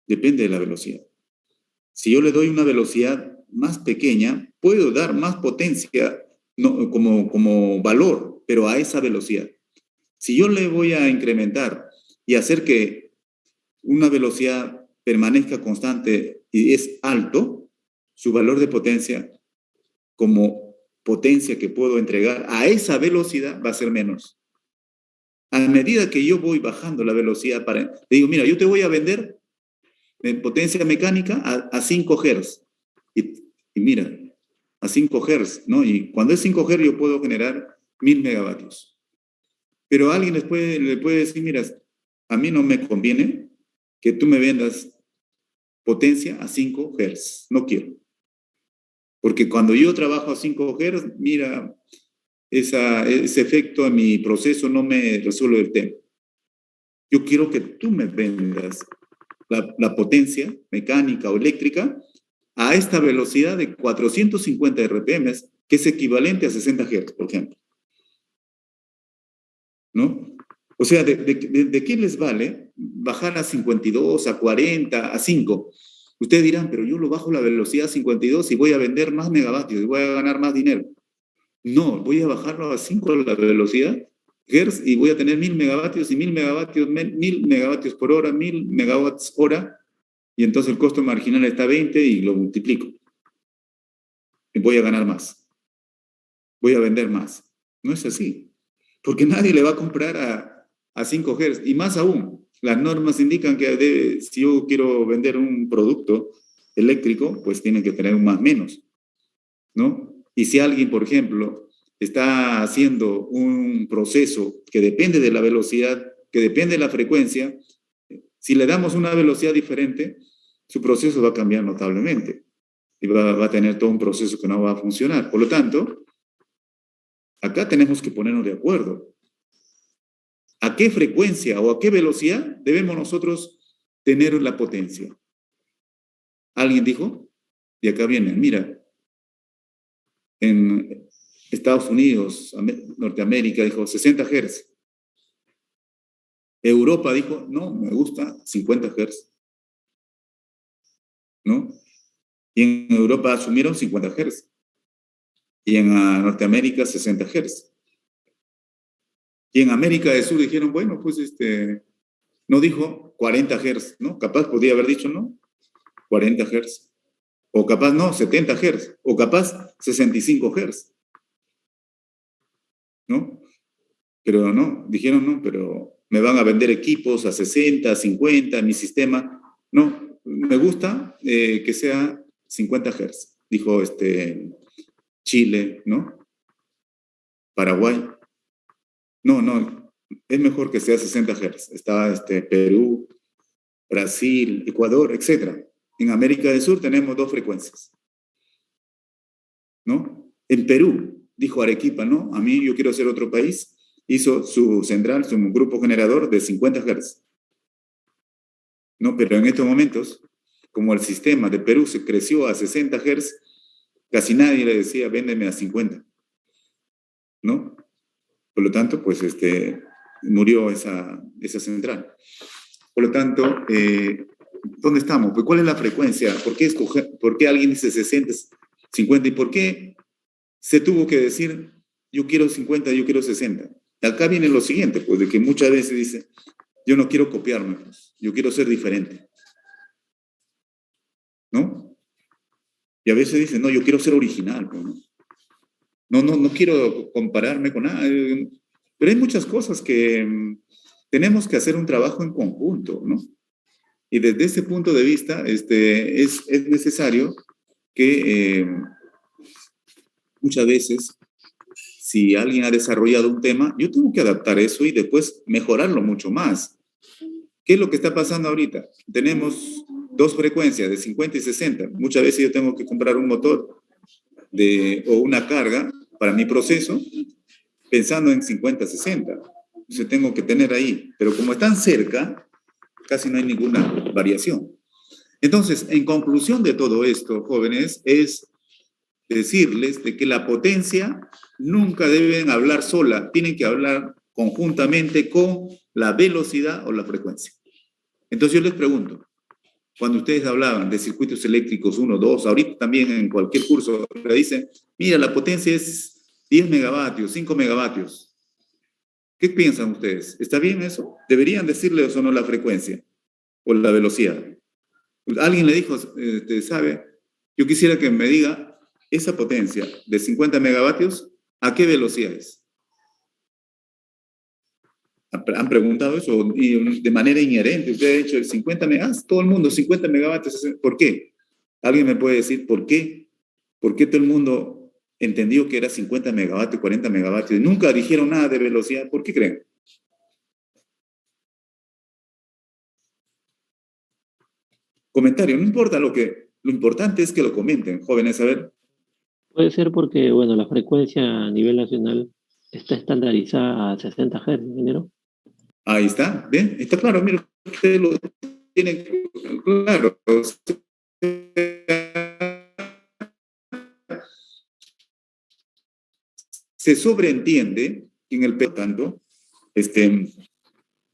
Depende de la velocidad. Si yo le doy una velocidad más pequeña, puedo dar más potencia como valor, pero a esa velocidad. Si yo le voy a incrementar y hacer que una velocidad permanezca constante y es alto, su valor de potencia como potencia que puedo entregar a esa velocidad va a ser menos. A medida que yo voy bajando la velocidad, le digo, mira, yo te voy a vender en potencia mecánica a 5 Hz. Y mira, a 5 Hz, ¿no? Y cuando es 5 Hz yo puedo generar 1000 megavatios. Pero alguien le puede decir, mira, a mí no me conviene que tú me vendas potencia a 5 Hz. No quiero. Porque cuando yo trabajo a 5 Hz, mira, ese efecto en mi proceso no me resuelve el tema. Yo quiero que tú me vendas la potencia mecánica o eléctrica a esta velocidad de 450 RPM, que es equivalente a 60 Hz, por ejemplo. ¿No? O sea, ¿de qué les vale bajar a 52, a 40, a 5? Ustedes dirán, pero yo lo bajo la velocidad a 52 y voy a vender más megavatios y voy a ganar más dinero. No, voy a bajarlo a 5 la velocidad Hz y voy a tener 1000 megavatios y 1000 megavatios por hora, 1000 megawatts hora, y entonces el costo marginal está a 20 y lo multiplico. Y voy a ganar más. Voy a vender más. No es así. Porque nadie le va a comprar a 5 Hz. Y más aún, Las normas indican que si yo quiero vender un producto eléctrico, pues tiene que tener un más menos, ¿no? Y si alguien, por ejemplo, está haciendo un proceso que depende de la velocidad, que depende de la frecuencia, si le damos una velocidad diferente, su proceso va a cambiar notablemente y va a tener todo un proceso que no va a funcionar. Por lo tanto, acá tenemos que ponernos de acuerdo. ¿A qué frecuencia o a qué velocidad debemos nosotros tener la potencia? Alguien dijo, y acá viene, mira, en Estados Unidos, Norteamérica, dijo 60 Hz. Europa dijo, no, me gusta 50 Hz. ¿No? Y en Europa asumieron 50 Hz. Y en Norteamérica 60 Hz. Y en América del Sur dijeron, bueno, pues no dijo 40 Hz, ¿no? Capaz podría haber dicho, no, 40 Hz. O capaz no, 70 Hz. O capaz 65 Hz. ¿No? Pero no, dijeron no, pero me van a vender equipos a 60, 50, mi sistema. No, me gusta que sea 50 Hz, dijo Chile, ¿no? Paraguay. No, es mejor que sea 60 Hz. Está Perú, Brasil, Ecuador, etc. En América del Sur tenemos 2 frecuencias, ¿no? En Perú, dijo Arequipa, ¿no? A mí yo quiero ser otro país. Hizo su central, su grupo generador de 50 Hz. ¿No? Pero en estos momentos, como el sistema de Perú se creció a 60 Hz, casi nadie le decía, véndeme a 50. ¿No? Por lo tanto, pues murió esa central. Por lo tanto, ¿dónde estamos? Pues, ¿cuál es la frecuencia? ¿Por qué alguien dice 60, 50? ¿Y por qué se tuvo que decir, yo quiero 50, yo quiero 60? Acá viene lo siguiente, pues, de que muchas veces dice, yo no quiero copiarme, pues, yo quiero ser diferente. ¿No? Y a veces dicen, no, yo quiero ser original, pues, ¿no? No quiero compararme con nada. Pero hay muchas cosas que tenemos que hacer un trabajo en conjunto, ¿no? Y desde ese punto de vista, es necesario que muchas veces, si alguien ha desarrollado un tema, yo tengo que adaptar eso y después mejorarlo mucho más. ¿Qué es lo que está pasando ahorita? Tenemos 2 frecuencias, de 50 y 60. Muchas veces yo tengo que comprar un motor o una carga para mi proceso pensando en 50, 60. Entonces tengo que tener ahí. Pero como están cerca, casi no hay ninguna variación. Entonces, en conclusión de todo esto, jóvenes, es decirles de que la potencia nunca deben hablar sola, tienen que hablar conjuntamente con la velocidad o la frecuencia. Entonces yo les pregunto, cuando ustedes hablaban de circuitos eléctricos 1, 2, ahorita también en cualquier curso le dicen, mira, la potencia es 10 megavatios, 5 megavatios. ¿Qué piensan ustedes? ¿Está bien eso? ¿Deberían decirles o no la frecuencia o la velocidad? Alguien le dijo, ¿sabe? Yo quisiera que me diga esa potencia de 50 megavatios, ¿a qué velocidad es? ¿Han preguntado eso? Y de manera inherente, usted ha dicho 50 megavatios, todo el mundo 50 megavatios, ¿por qué? ¿Alguien me puede decir por qué? ¿Por qué todo el mundo entendió que era 50 megavatios, 40 megavatios? Nunca dijeron nada de velocidad, ¿por qué creen? Comentario, no importa lo importante es que lo comenten, jóvenes, a ver. Puede ser porque, bueno, la frecuencia a nivel nacional está estandarizada a 60 Hz, ¿no? Ahí está, ¿ven? Está claro, mira, ustedes lo tienen claro. Se sobreentiende que en el tanto,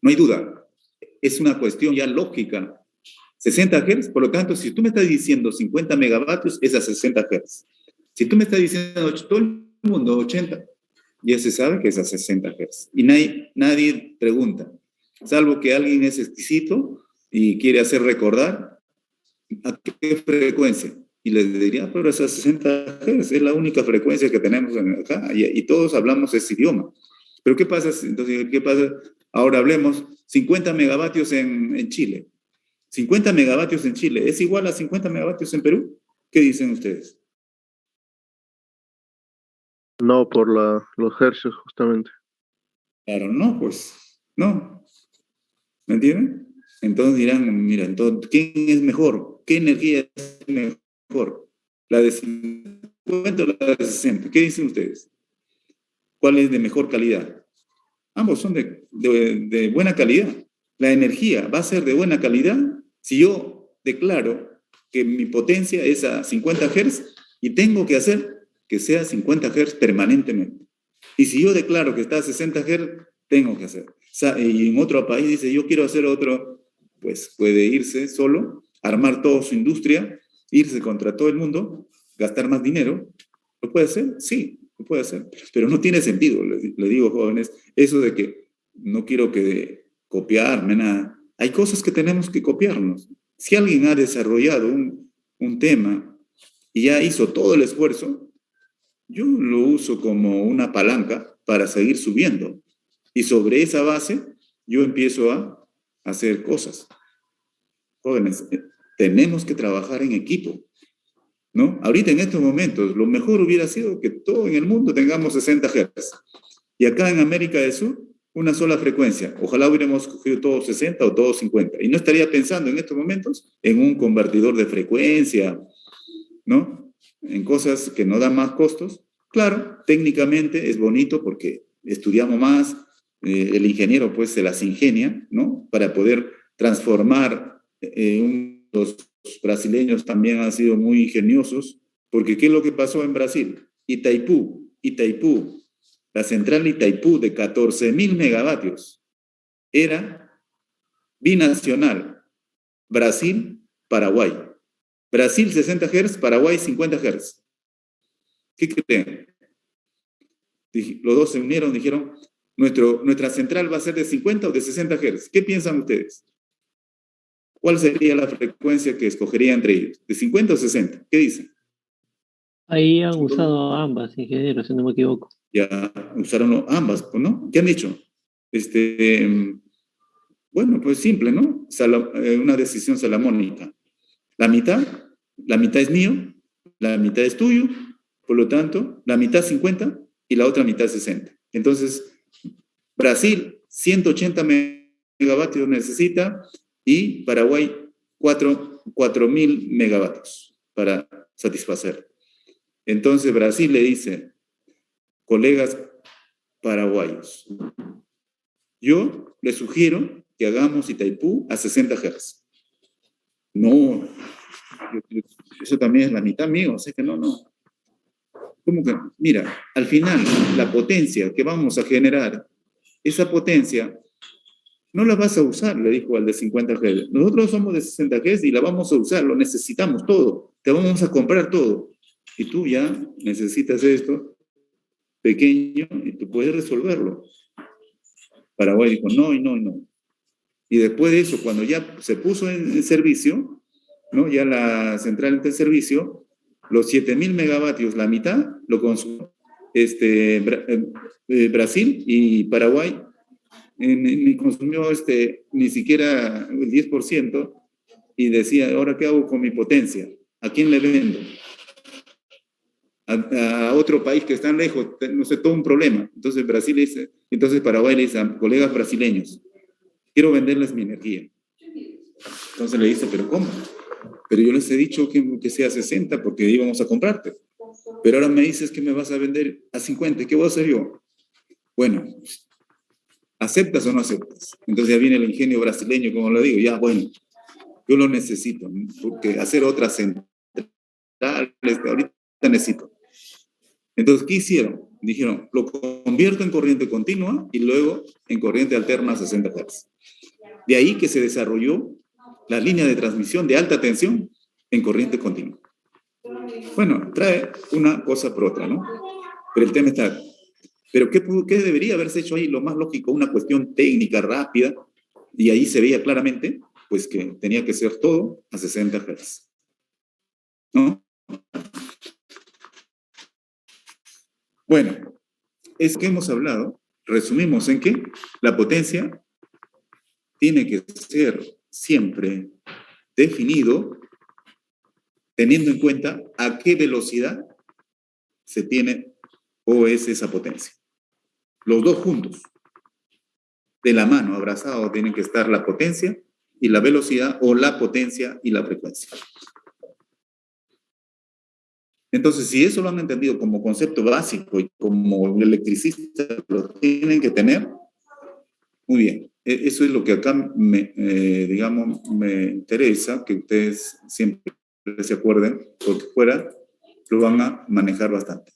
no hay duda, es una cuestión ya lógica. 60 Hz, por lo tanto, si tú me estás diciendo 50 megavatios, es a 60 Hz. Si tú me estás diciendo todo el mundo 80, ya se sabe que es a 60 Hz. Y nadie pregunta, salvo que alguien es exquisito y quiere hacer recordar a qué frecuencia. Y les diría, pero es a 60 Hz, es la única frecuencia que tenemos acá. Y todos hablamos ese idioma. Pero ¿qué pasa? Entonces, ¿qué pasa? Ahora hablemos 50 megavatios en Chile. 50 megavatios en Chile, ¿es igual a 50 megavatios en Perú? ¿Qué dicen ustedes? No, por los hercios, justamente. Claro, no, pues, no. ¿Me entienden? Entonces dirán, mira, entonces, ¿quién es mejor? ¿Qué energía es mejor? ¿La de 50 o la de 60? ¿Qué dicen ustedes? ¿Cuál es de mejor calidad? Ambos son de buena calidad. La energía va a ser de buena calidad si yo declaro que mi potencia es a 50 Hz y tengo que hacer que sea 50 Hz permanentemente. Y si yo declaro que está a 60 Hz, tengo que hacer. Y en otro país dice, yo quiero hacer otro, pues puede irse solo, armar toda su industria, irse contra todo el mundo, gastar más dinero. ¿Lo puede hacer? Sí, lo puede hacer. Pero no tiene sentido, le digo, jóvenes, eso de que no quiero que copiarme, nada. Hay cosas que tenemos que copiarnos. Si alguien ha desarrollado un tema y ya hizo todo el esfuerzo, yo lo uso como una palanca para seguir subiendo. Y sobre esa base, yo empiezo a hacer cosas. Jóvenes, tenemos que trabajar en equipo, ¿no? Ahorita en estos momentos, lo mejor hubiera sido que todo en el mundo tengamos 60 Hz. Y acá en América del Sur, una sola frecuencia. Ojalá hubiéramos cogido todos 60 o todos 50. Y no estaría pensando en estos momentos en un convertidor de frecuencia, ¿no? En cosas que no dan más costos. Claro, técnicamente es bonito porque estudiamos más, el ingeniero pues se las ingenia, ¿no? Para poder transformar, los brasileños también han sido muy ingeniosos, porque ¿qué es lo que pasó en Brasil? Itaipú, la central Itaipú de 14.000 megavatios, era binacional, Brasil-Paraguay. Brasil 60 Hz, Paraguay 50 Hz. ¿Qué creen? Los dos se unieron, dijeron, nuestra central va a ser de 50 o de 60 Hz. ¿Qué piensan ustedes? ¿Cuál sería la frecuencia que escogería entre ellos? ¿De 50 o 60? ¿Qué dicen? Ahí han usado ambas, ingeniero, si no me equivoco. Ya usaron ambas, ¿no? ¿Qué han dicho? Bueno, pues simple, ¿no? Una decisión salomónica. La mitad es mío, la mitad es tuyo, por lo tanto, la mitad 50 y la otra mitad 60. Entonces, Brasil 180 megavatios necesita y Paraguay 4.000 megavatios para satisfacer. Entonces, Brasil le dice, colegas paraguayos, yo les sugiero que hagamos Itaipú a 60 Hz. No, eso también es la mitad mío, así que no. ¿Cómo que? Mira, al final, la potencia que vamos a generar, esa potencia, no la vas a usar, le dijo al de 50 Hz. Nosotros somos de 60 Hz y la vamos a usar, lo necesitamos todo, te vamos a comprar todo. Y tú ya necesitas esto pequeño y tú puedes resolverlo. Paraguay dijo no y no y no. Y después de eso, cuando ya se puso en servicio, ¿no? Ya la central de servicio, los 7.000 megavatios, la mitad lo consumió Brasil y Paraguay, ni consumió ni siquiera el 10%, y decía, ¿ahora qué hago con mi potencia? ¿A quién le vendo? A otro país que está lejos, no sé, todo un problema. Entonces Paraguay le dice a colegas brasileños, quiero venderles mi energía. Entonces le dice, ¿pero cómo? Pero yo les he dicho que sea 60 porque íbamos a comprarte. Pero ahora me dices que me vas a vender a 50. ¿Qué voy a hacer yo? Bueno, ¿aceptas o no aceptas? Entonces ya viene el ingenio brasileño, como lo digo, ya bueno, yo lo necesito, porque hacer otra central, ahorita necesito. Entonces, ¿qué hicieron? Dijeron, lo convierto en corriente continua y luego en corriente alterna a 60 Hz. De ahí que se desarrolló la línea de transmisión de alta tensión en corriente continua. Bueno, trae una cosa por otra, ¿no? Pero el tema está... Pero ¿qué debería haberse hecho ahí? Lo más lógico, una cuestión técnica rápida, y ahí se veía claramente, pues que tenía que ser todo a 60 Hz. ¿No? Bueno, es que hemos hablado, resumimos en que la potencia tiene que ser siempre definido teniendo en cuenta a qué velocidad se tiene o es esa potencia. Los dos juntos, de la mano, abrazados, tienen que estar la potencia y la velocidad, o la potencia y la frecuencia. Entonces, si eso lo han entendido como concepto básico y como electricistas lo tienen que tener, muy bien. Eso es lo que acá me interesa, que ustedes siempre se acuerden, porque fuera lo van a manejar bastante.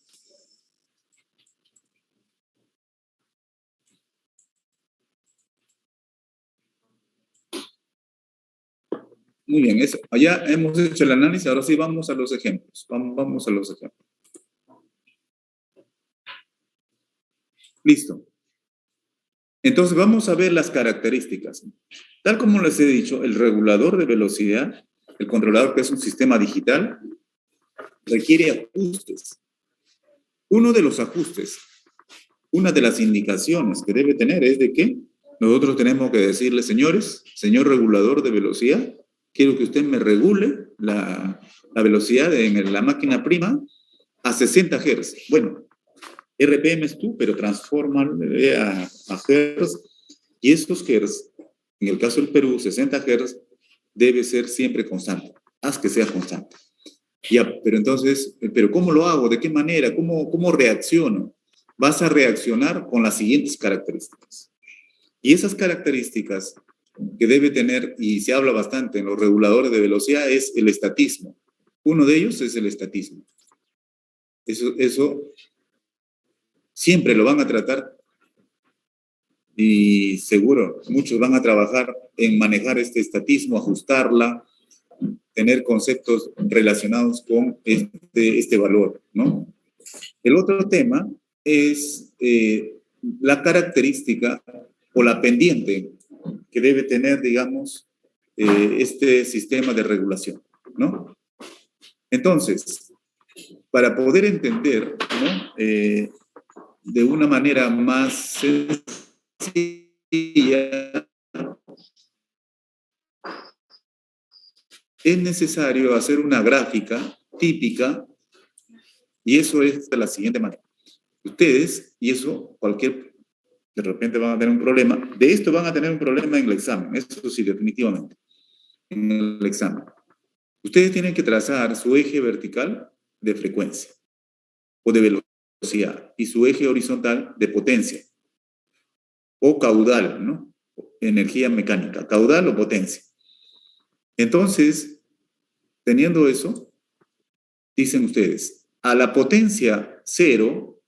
Muy bien, eso. Allá hemos hecho el análisis, ahora sí vamos a los ejemplos. Vamos a los ejemplos. Listo. Entonces vamos a ver las características. Tal como les he dicho, el regulador de velocidad, el controlador, que es un sistema digital, requiere ajustes. Uno de los ajustes, una de las indicaciones que debe tener es de que nosotros tenemos que decirle, señores, señor regulador de velocidad, quiero que usted me regule la velocidad en la máquina prima a 60 Hz. Bueno, RPM es tú, pero transfórmale a Hz. Y estos Hz, en el caso del Perú, 60 Hz, debe ser siempre constante. Haz que sea constante. Ya, pero entonces, ¿pero cómo lo hago? ¿De qué manera? ¿Cómo reacciono? Vas a reaccionar con las siguientes características. Y esas características que debe tener, y se habla bastante en los reguladores de velocidad, es el estatismo. Uno de ellos es el estatismo. Eso siempre lo van a tratar, y seguro muchos van a trabajar en manejar este estatismo, ajustarla, tener conceptos relacionados con este valor, ¿no? El otro tema es la característica o la pendiente que debe tener, digamos, este sistema de regulación, ¿no? Entonces, para poder entender, ¿no? De una manera más sencilla, es necesario hacer una gráfica típica, y eso es de la siguiente manera. Ustedes, y eso de repente van a tener un problema, de esto van a tener un problema en el examen, eso sí, definitivamente, en el examen. Ustedes tienen que trazar su eje vertical de frecuencia o de velocidad y su eje horizontal de potencia o caudal, ¿no? Energía mecánica, caudal o potencia. Entonces, teniendo eso, dicen ustedes, a la potencia 0,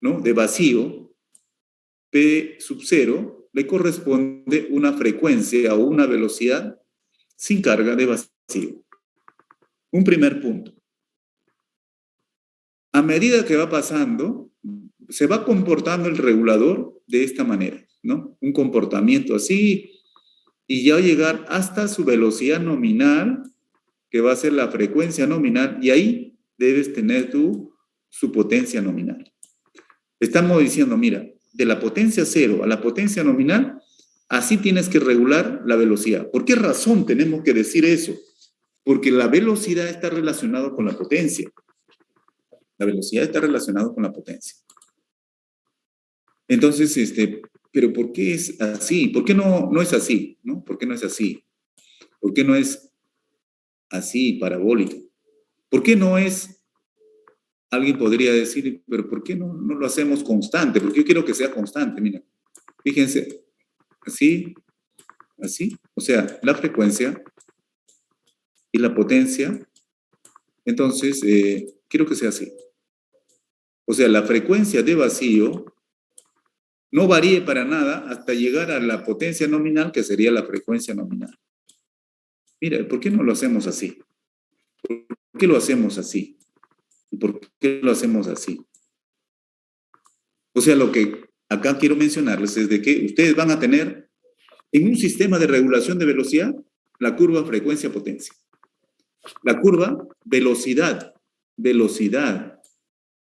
¿no? De vacío, P sub 0, le corresponde una frecuencia o una velocidad sin carga de vacío. Un primer punto. A medida que va pasando, se va comportando el regulador de esta manera, ¿no? Un comportamiento así, y ya llegar hasta su velocidad nominal, que va a ser la frecuencia nominal, y ahí debes tener tú su potencia nominal. Estamos diciendo, mira, de la potencia 0 a la potencia nominal, así tienes que regular la velocidad. ¿Por qué razón tenemos que decir eso? Porque la velocidad está relacionada con la potencia. La velocidad está relacionada con la potencia. Entonces, ¿pero por qué es así? ¿Por qué no es así? ¿No? ¿Por qué no es así? ¿Por qué no es así, parabólico? ¿Por qué no es? Alguien podría decir, pero ¿por qué no lo hacemos constante? Porque yo quiero que sea constante, mira. Fíjense, así, así. O sea, la frecuencia y la potencia. Entonces, quiero que sea así. O sea, la frecuencia de vacío no varíe para nada hasta llegar a la potencia nominal, que sería la frecuencia nominal. Mira, ¿por qué no lo hacemos así? ¿Por qué lo hacemos así? ¿Y por qué lo hacemos así? O sea, lo que acá quiero mencionarles es de que ustedes van a tener en un sistema de regulación de velocidad la curva frecuencia-potencia. La curva velocidad,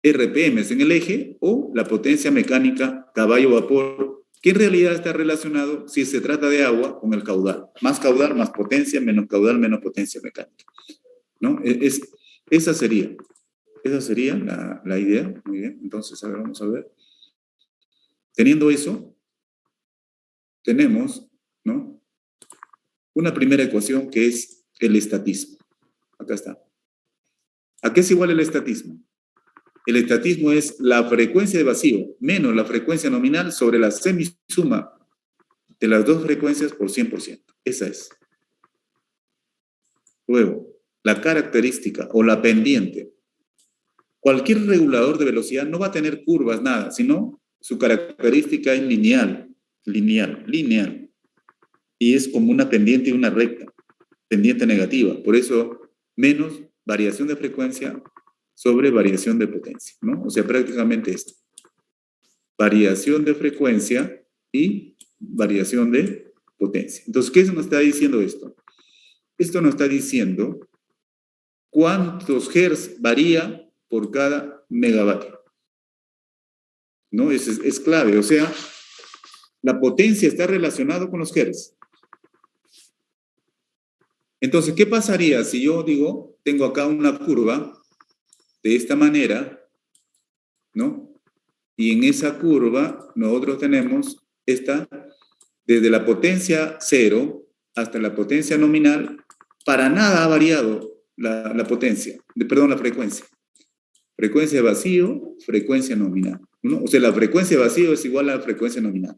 RPM en el eje, o la potencia mecánica caballo-vapor que en realidad está relacionado, si se trata de agua, con el caudal. Más caudal, más potencia, menos caudal, menos potencia mecánica, ¿no? Esa sería la idea. Muy bien, entonces, a ver, vamos a ver. Teniendo eso, tenemos, ¿no?, una primera ecuación que es el estatismo. Acá está. ¿A qué es igual el estatismo? El estatismo es la frecuencia de vacío menos la frecuencia nominal sobre la semisuma de las dos frecuencias por 100%. Esa es. Luego, la característica o la pendiente. Cualquier regulador de velocidad no va a tener curvas, nada, sino su característica es lineal. Y es como una pendiente y una recta, pendiente negativa. Por eso, menos variación de frecuencia sobre variación de potencia, ¿no? O sea, prácticamente esto. Variación de frecuencia y variación de potencia. Entonces, ¿qué nos está diciendo esto? Esto nos está diciendo cuántos hertz varía por cada megavatio, ¿no? Es clave. O sea, la potencia está relacionada con los hertz. Entonces, ¿qué pasaría si yo digo, tengo acá una curva de esta manera, ¿no? Y en esa curva nosotros tenemos esta, desde la potencia 0 hasta la potencia nominal, para nada ha variado la potencia, perdón, la frecuencia. Frecuencia de vacío, frecuencia nominal, ¿no? O sea, la frecuencia de vacío es igual a la frecuencia nominal.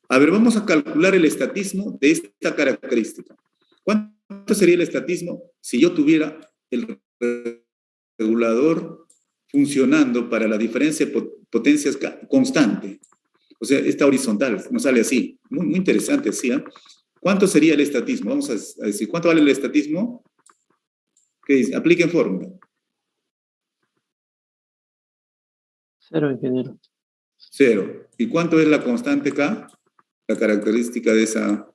A ver, vamos a calcular el estatismo de esta característica. ¿Cuánto sería el estatismo si yo tuviera el regulador funcionando para la diferencia de potencias constante? O sea, esta horizontal, nos sale así. Muy, muy interesante, así, ¿eh? ¿Cuánto sería el estatismo? Vamos a decir, ¿cuánto vale el estatismo? ¿Qué dice? Apliquen fórmula. 0, ingeniero. 0. ¿Y cuánto es la constante K? La característica de esa...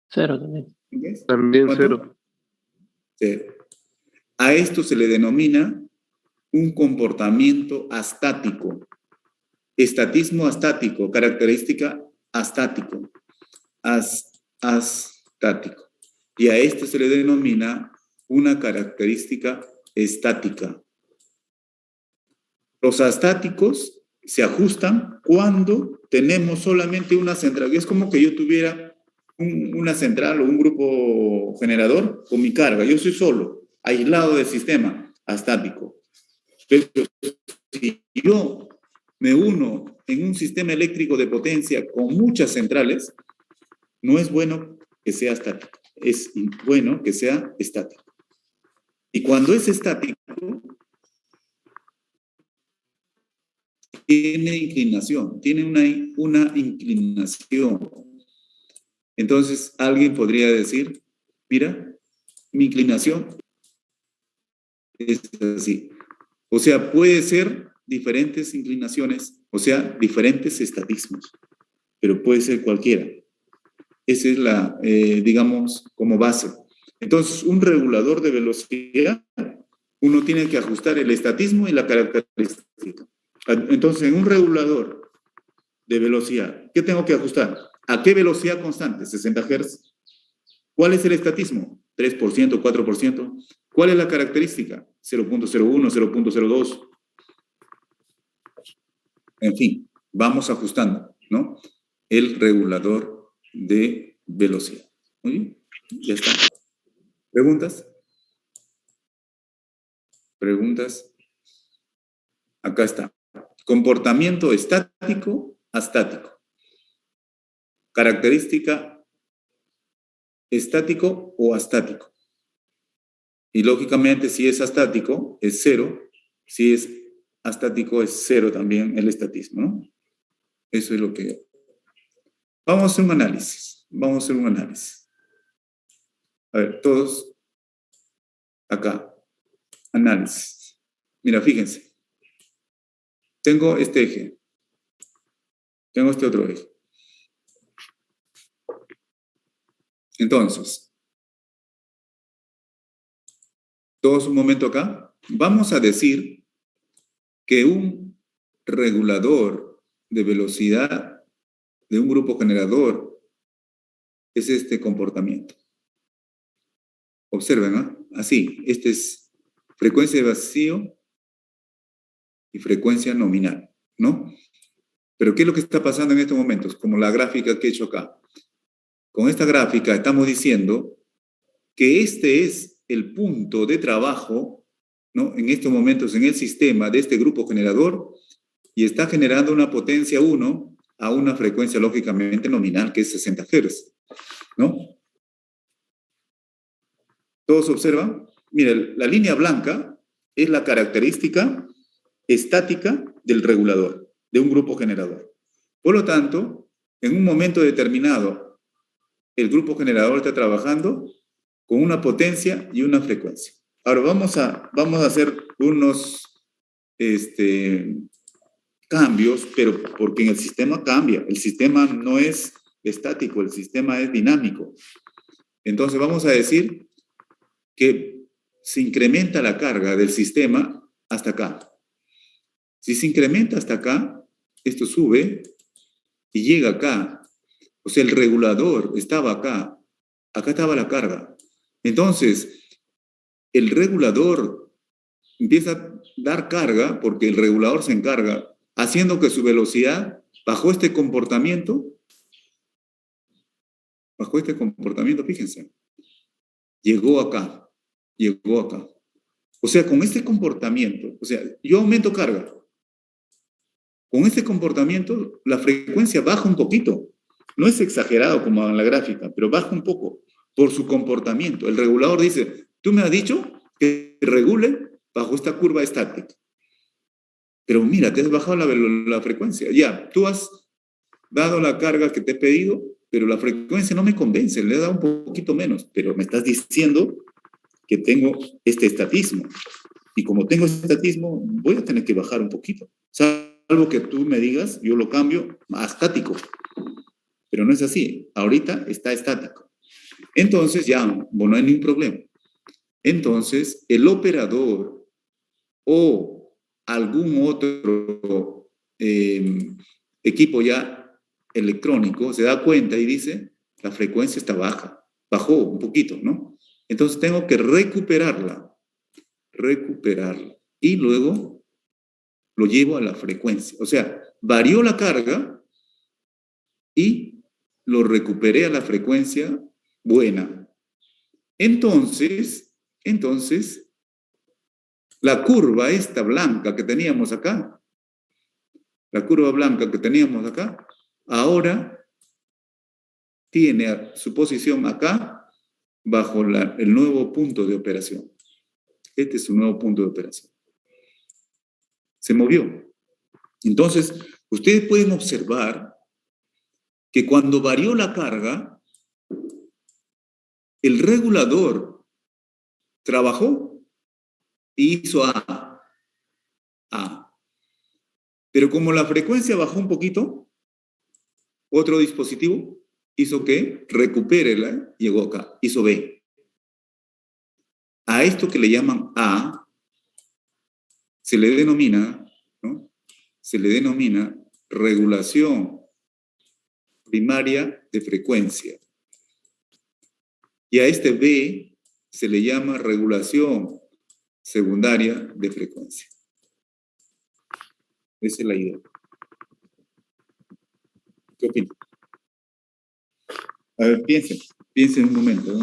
0 también. ¿Okay? También ¿Cuánto? 0. 0. A esto se le denomina un comportamiento astático. Estatismo astático, característica astático. Astático. Y a esto se le denomina una característica estática. Los astáticos se ajustan cuando tenemos solamente una central. Es como que yo tuviera una central o un grupo generador con mi carga. Yo soy solo, aislado del sistema astático. Pero si yo me uno en un sistema eléctrico de potencia con muchas centrales, no es bueno que sea estático, es bueno que sea estático. Y cuando es estático, tiene inclinación, tiene una inclinación. Entonces, alguien podría decir, mira, mi inclinación es así. O sea, puede ser diferentes inclinaciones, o sea, diferentes estatismos, pero puede ser cualquiera. Esa es la, digamos, como base. Entonces, un regulador de velocidad, uno tiene que ajustar el estatismo y la característica. Entonces, en un regulador de velocidad, ¿qué tengo que ajustar? ¿A qué velocidad constante? 60 Hz. ¿Cuál es el estatismo? 3%, 4%. ¿Cuál es la característica? 0.01, 0.02. En fin, vamos ajustando, ¿no? El regulador de velocidad. Muy bien, ya está. ¿Preguntas? ¿Preguntas? Acá está. Comportamiento estático, astático. Característica estático o astático. Y lógicamente, si es astático, es 0. Si es astático, es 0 también el estatismo, ¿no? Eso es lo que... Vamos a hacer un análisis. Vamos a hacer un análisis. A ver, todos acá. Análisis. Mira, fíjense. Tengo este eje. Tengo este otro eje. Entonces, todos un momento acá. Vamos a decir que un regulador de velocidad de un grupo generador es este comportamiento. Observen, ¿no? Así, este es frecuencia de vacío y frecuencia nominal, ¿no? Pero ¿qué es lo que está pasando en estos momentos? Como la gráfica que he hecho acá. Con esta gráfica estamos diciendo que este es el punto de trabajo, ¿no? En estos momentos en el sistema de este grupo generador y está generando una potencia 1 a una frecuencia lógicamente nominal que es 60 Hz, ¿no? ¿Todos observan? Miren, la línea blanca es la característica estática del regulador, de un grupo generador. Por lo tanto, en un momento determinado, el grupo generador está trabajando con una potencia y una frecuencia. Ahora vamos a hacer unos cambios, pero porque en el sistema cambia. El sistema no es estático, el sistema es dinámico. Entonces vamos a decir que se incrementa la carga del sistema hasta acá. Si se incrementa hasta acá, esto sube y llega acá. O sea, el regulador estaba acá. Acá estaba la carga. Entonces, el regulador empieza a dar carga porque el regulador se encarga haciendo que su velocidad, bajo este comportamiento, fíjense, llegó acá. O sea, con este comportamiento, o sea, yo aumento carga. Con este comportamiento, la frecuencia baja un poquito. No es exagerado como en la gráfica, pero baja un poco por su comportamiento. El regulador dice, tú me has dicho que regule bajo esta curva estática. Pero mira, te has bajado la frecuencia. Ya, tú has dado la carga que te he pedido, pero la frecuencia no me convence, le he dado un poquito menos, pero me estás diciendo que tengo este estatismo. Y como tengo este estatismo, voy a tener que bajar un poquito. Salvo que tú me digas, yo lo cambio a estático. Pero no es así. Ahorita está estático. Entonces ya, bueno, no hay ningún problema. Entonces, el operador o algún otro equipo ya electrónico se da cuenta y dice, la frecuencia está baja. Bajó un poquito, ¿no? Entonces tengo que recuperarla. Y luego lo llevo a la frecuencia. O sea, varió la carga y lo recuperé a la frecuencia buena. Entonces, la curva esta blanca que teníamos acá, ahora tiene su posición acá bajo el nuevo punto de operación. Este es su nuevo punto de operación. Se movió. Entonces, ustedes pueden observar que cuando varió la carga, el regulador trabajó y hizo A. Pero como la frecuencia bajó un poquito, otro dispositivo hizo que recupérela, llegó acá, hizo B. A esto que le llaman A, se le denomina, ¿no? Se le denomina regulación primaria de frecuencia. Y a este B se le llama regulación secundaria de frecuencia. Esa es la idea. ¿Qué opinan? A ver, piensen un momento.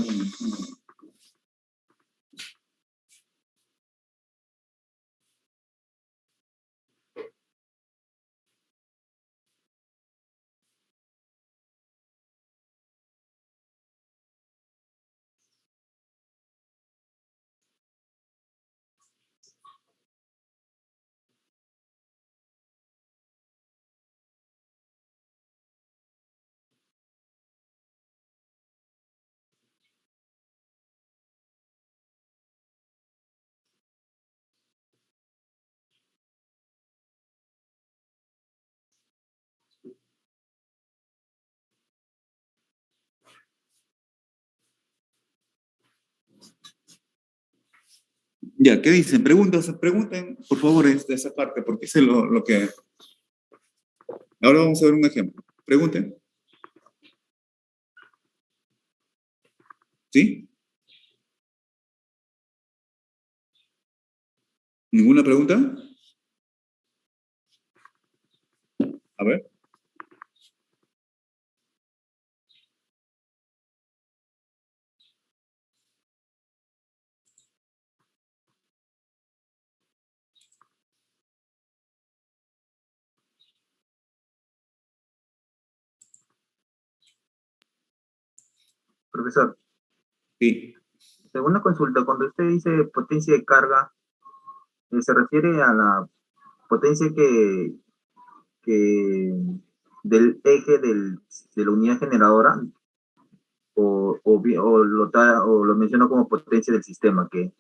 Ya, ¿qué dicen? Pregunten, por favor, de esa parte, porque sé lo que Ahora vamos a ver un ejemplo. Pregunten. ¿Sí? ¿Ninguna pregunta? A ver. Profesor, Sí. según la consulta, cuando usted dice potencia de carga, ¿se refiere a la potencia que del eje de la unidad generadora o lo menciona como potencia del sistema que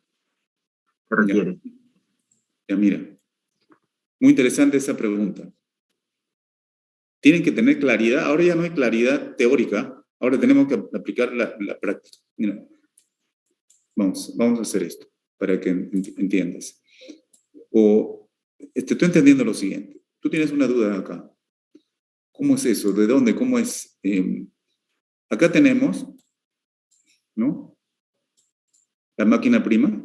se Ya, requiere? ya mira. Muy interesante esa pregunta. Tienen que tener claridad. Ahora ya no hay claridad teórica. Ahora tenemos que aplicar la práctica. Mira, vamos a hacer esto para que entiendas. Estoy entendiendo lo siguiente. Tú tienes una duda acá. ¿Cómo es eso? ¿De dónde? ¿Cómo es? Acá tenemos, ¿no? La máquina prima.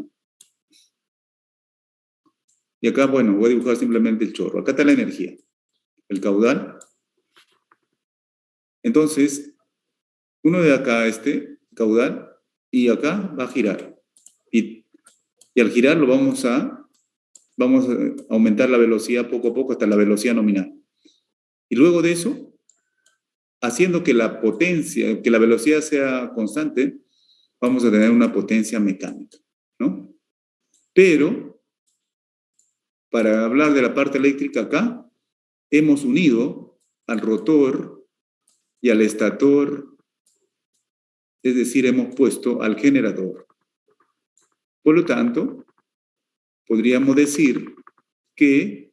Y acá, bueno, voy a dibujar simplemente el chorro. Acá está la energía, el caudal. Entonces, uno de acá, caudal, y acá va a girar. Y al girar vamos a aumentar la velocidad poco a poco hasta la velocidad nominal. Y luego de eso, haciendo que la potencia, que la velocidad sea constante, vamos a tener una potencia mecánica, ¿no? Pero, para hablar de la parte eléctrica acá, hemos unido al rotor y al estator, es decir, hemos puesto al generador. Por lo tanto, podríamos decir que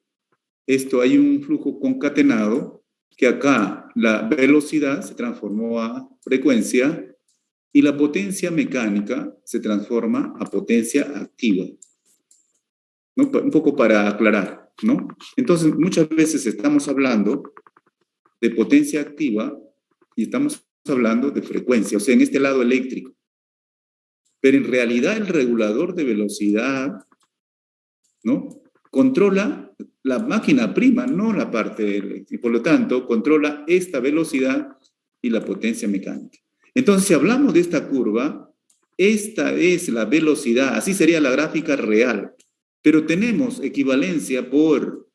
esto hay un flujo concatenado, que acá la velocidad se transformó a frecuencia y la potencia mecánica se transforma a potencia activa, ¿no? Un poco para aclarar, ¿no? Entonces, muchas veces estamos hablando de potencia activa y estamos hablando de frecuencia, o sea, en este lado eléctrico. Pero en realidad el regulador de velocidad, ¿no? Controla la máquina prima, no la parte eléctrica, y por lo tanto controla esta velocidad y la potencia mecánica. Entonces, si hablamos de esta curva, esta es la velocidad, así sería la gráfica real, pero tenemos equivalencia por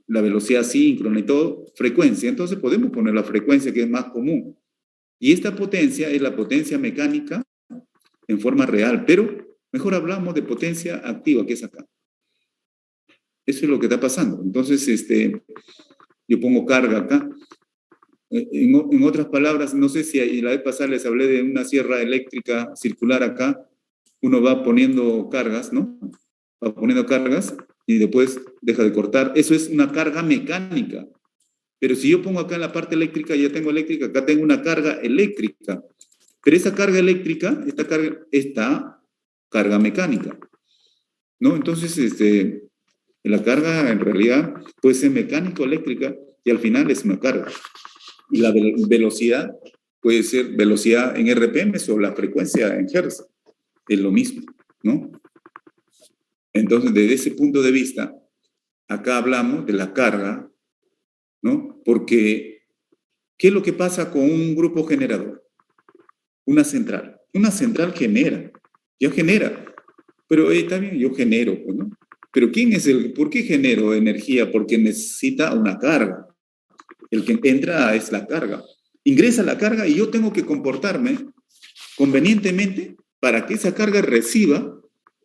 la velocidad síncrona y todo, frecuencia, entonces podemos poner la frecuencia que es más común. Y esta potencia es la potencia mecánica en forma real, pero mejor hablamos de potencia activa, que es acá. Eso es lo que está pasando. Entonces, yo pongo carga acá. En otras palabras, no sé si la vez pasada les hablé de una sierra eléctrica circular acá. Uno va poniendo cargas, ¿no? Va poniendo cargas y después deja de cortar. Eso es una carga mecánica. Pero si yo pongo acá en la parte eléctrica, ya tengo eléctrica, acá tengo una carga eléctrica. Pero esa carga eléctrica, esta carga mecánica, ¿no? Entonces, la carga en realidad puede ser mecánico-eléctrica y al final es una carga. Y la velocidad puede ser velocidad en RPM o la frecuencia en Hertz. Es lo mismo, ¿no? Entonces, desde ese punto de vista, acá hablamos de la carga, ¿no? Porque, ¿qué es lo que pasa con un grupo generador? Una central. Una central genera. Ya genera. Pero está bien, yo genero, ¿no? Pero ¿por qué genero energía? Porque necesita una carga. El que entra es la carga. Ingresa la carga y yo tengo que comportarme convenientemente para que esa carga reciba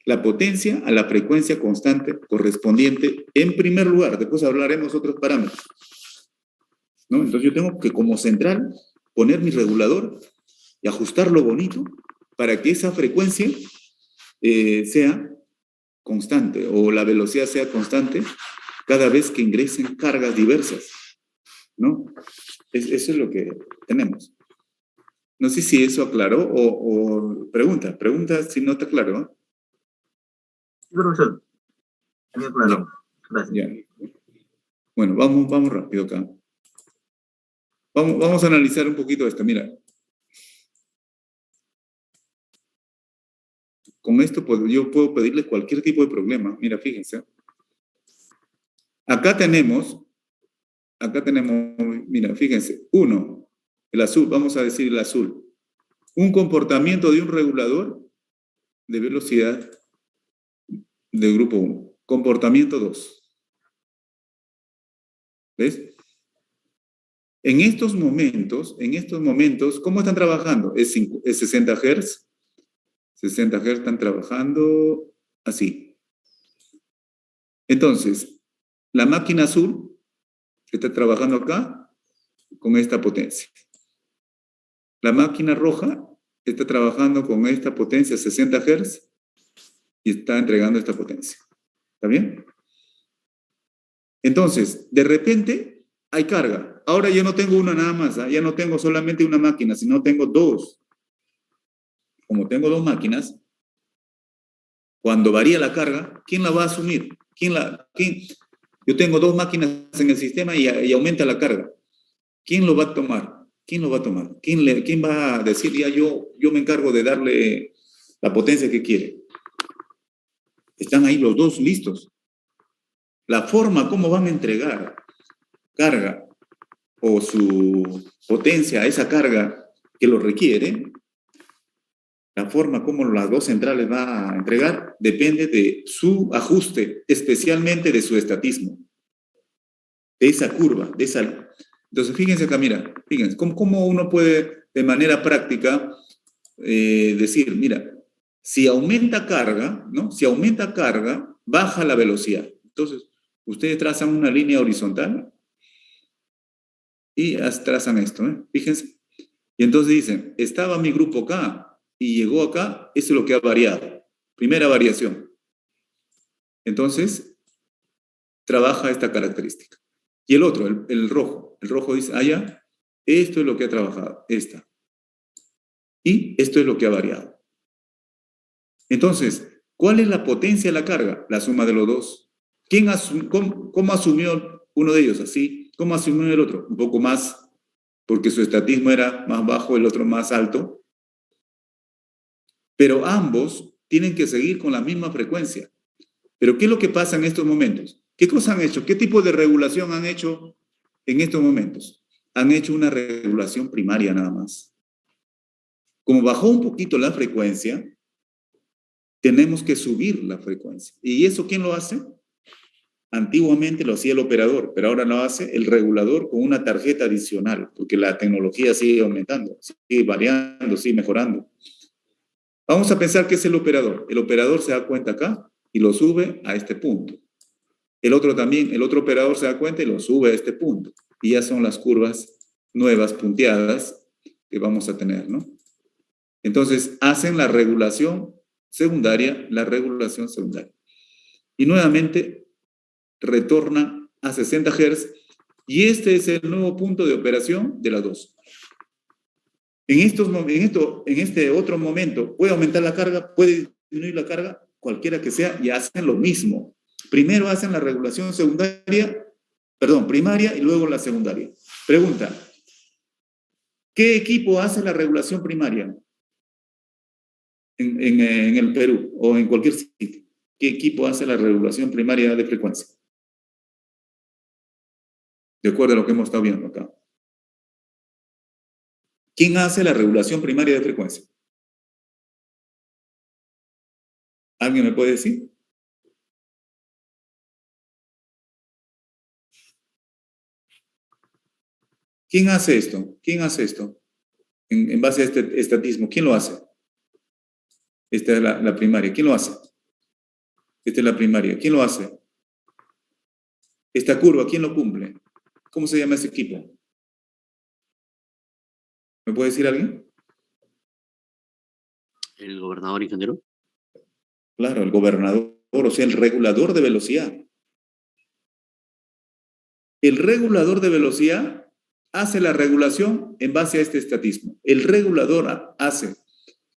la potencia a la frecuencia constante correspondiente en primer lugar. Después hablaremos otros parámetros, ¿no? Entonces yo tengo que, como central, poner mi regulador y ajustarlo bonito para que esa frecuencia sea constante o la velocidad sea constante cada vez que ingresen cargas diversas, ¿no? Eso es lo que tenemos. No sé si eso aclaró o pregunta si no está claro, ¿no? Sí, profesor. Bien claro. Gracias. Ya. Bueno, vamos rápido acá. Vamos a analizar un poquito esto. Mira. Con esto yo puedo pedirle cualquier tipo de problema. Mira, fíjense. Acá tenemos, mira, fíjense, uno, el azul, vamos a decir el azul. Un comportamiento de un regulador de velocidad del grupo 1. Comportamiento 2. ¿Ves? En estos momentos, ¿cómo están trabajando? Es 60 Hz. 60 Hz están trabajando así. Entonces, la máquina azul está trabajando acá con esta potencia. La máquina roja está trabajando con esta potencia 60 Hz y está entregando esta potencia. ¿Está bien? Entonces, de repente hay carga. Ahora ya no tengo una nada más, ¿eh? Ya no tengo solamente una máquina, sino tengo dos. Como tengo dos máquinas, cuando varía la carga, ¿quién la va a asumir? Yo tengo dos máquinas en el sistema y aumenta la carga. ¿Quién lo va a tomar? ¿Quién va a decir, ya yo me encargo de darle la potencia que quiere? Están ahí los dos listos. La forma como van a entregar carga o su potencia a esa carga que lo requiere, la forma como las dos centrales van a entregar depende de su ajuste, especialmente de su estatismo, de esa curva, de esa... Entonces, fíjense acá, mira, fíjense, ¿cómo uno puede de manera práctica decir, mira, si aumenta carga, ¿no? Si aumenta carga, baja la velocidad. Entonces, ustedes trazan una línea horizontal y trazan esto, ¿eh? Fíjense. Y entonces dicen, estaba mi grupo acá y llegó acá, eso es lo que ha variado. Primera variación. Entonces, trabaja esta característica. Y el otro, el rojo dice, ya, esto es lo que ha trabajado, esta. Y esto es lo que ha variado. Entonces, ¿cuál es la potencia de la carga? La suma de los dos. ¿Cómo asumió uno de ellos? Así. ¿Cómo asumió el otro? Un poco más, porque su estatismo era más bajo, el otro más alto. Pero ambos tienen que seguir con la misma frecuencia. Pero ¿qué es lo que pasa en estos momentos? ¿Qué cosas han hecho? ¿Qué tipo de regulación han hecho en estos momentos? Han hecho una regulación primaria nada más. Como bajó un poquito la frecuencia, tenemos que subir la frecuencia. ¿Y eso quién lo hace? Antiguamente lo hacía el operador, pero ahora lo hace el regulador con una tarjeta adicional, porque la tecnología sigue aumentando, sigue variando, sigue mejorando. Vamos a pensar que es el operador. El operador se da cuenta acá y lo sube a este punto. El otro operador se da cuenta y lo sube a este punto. Y ya son las curvas nuevas, punteadas, que vamos a tener, ¿no? Entonces, hacen la regulación secundaria. Y nuevamente, retorna a 60 Hz. Y este es el nuevo punto de operación de las dos. En este otro momento, puede aumentar la carga, puede disminuir la carga, cualquiera que sea, y hacen lo mismo. Primero hacen la regulación primaria y luego la secundaria. Pregunta, ¿qué equipo hace la regulación primaria en el Perú o en cualquier sitio? ¿Qué equipo hace la regulación primaria de frecuencia? De acuerdo a lo que hemos estado viendo acá. ¿Quién hace la regulación primaria de frecuencia? ¿Alguien me puede decir? ¿Quién hace esto? En base a este estatismo, ¿quién lo hace? Esta es la primaria. ¿Quién lo hace? Esta es la primaria. ¿Quién lo hace? Esta curva, ¿quién lo cumple? ¿Cómo se llama ese equipo? ¿Me puede decir alguien? ¿El gobernador, ingeniero? Claro, el gobernador, o sea, el regulador de velocidad. El regulador de velocidad hace la regulación en base a este estatismo. El regulador hace,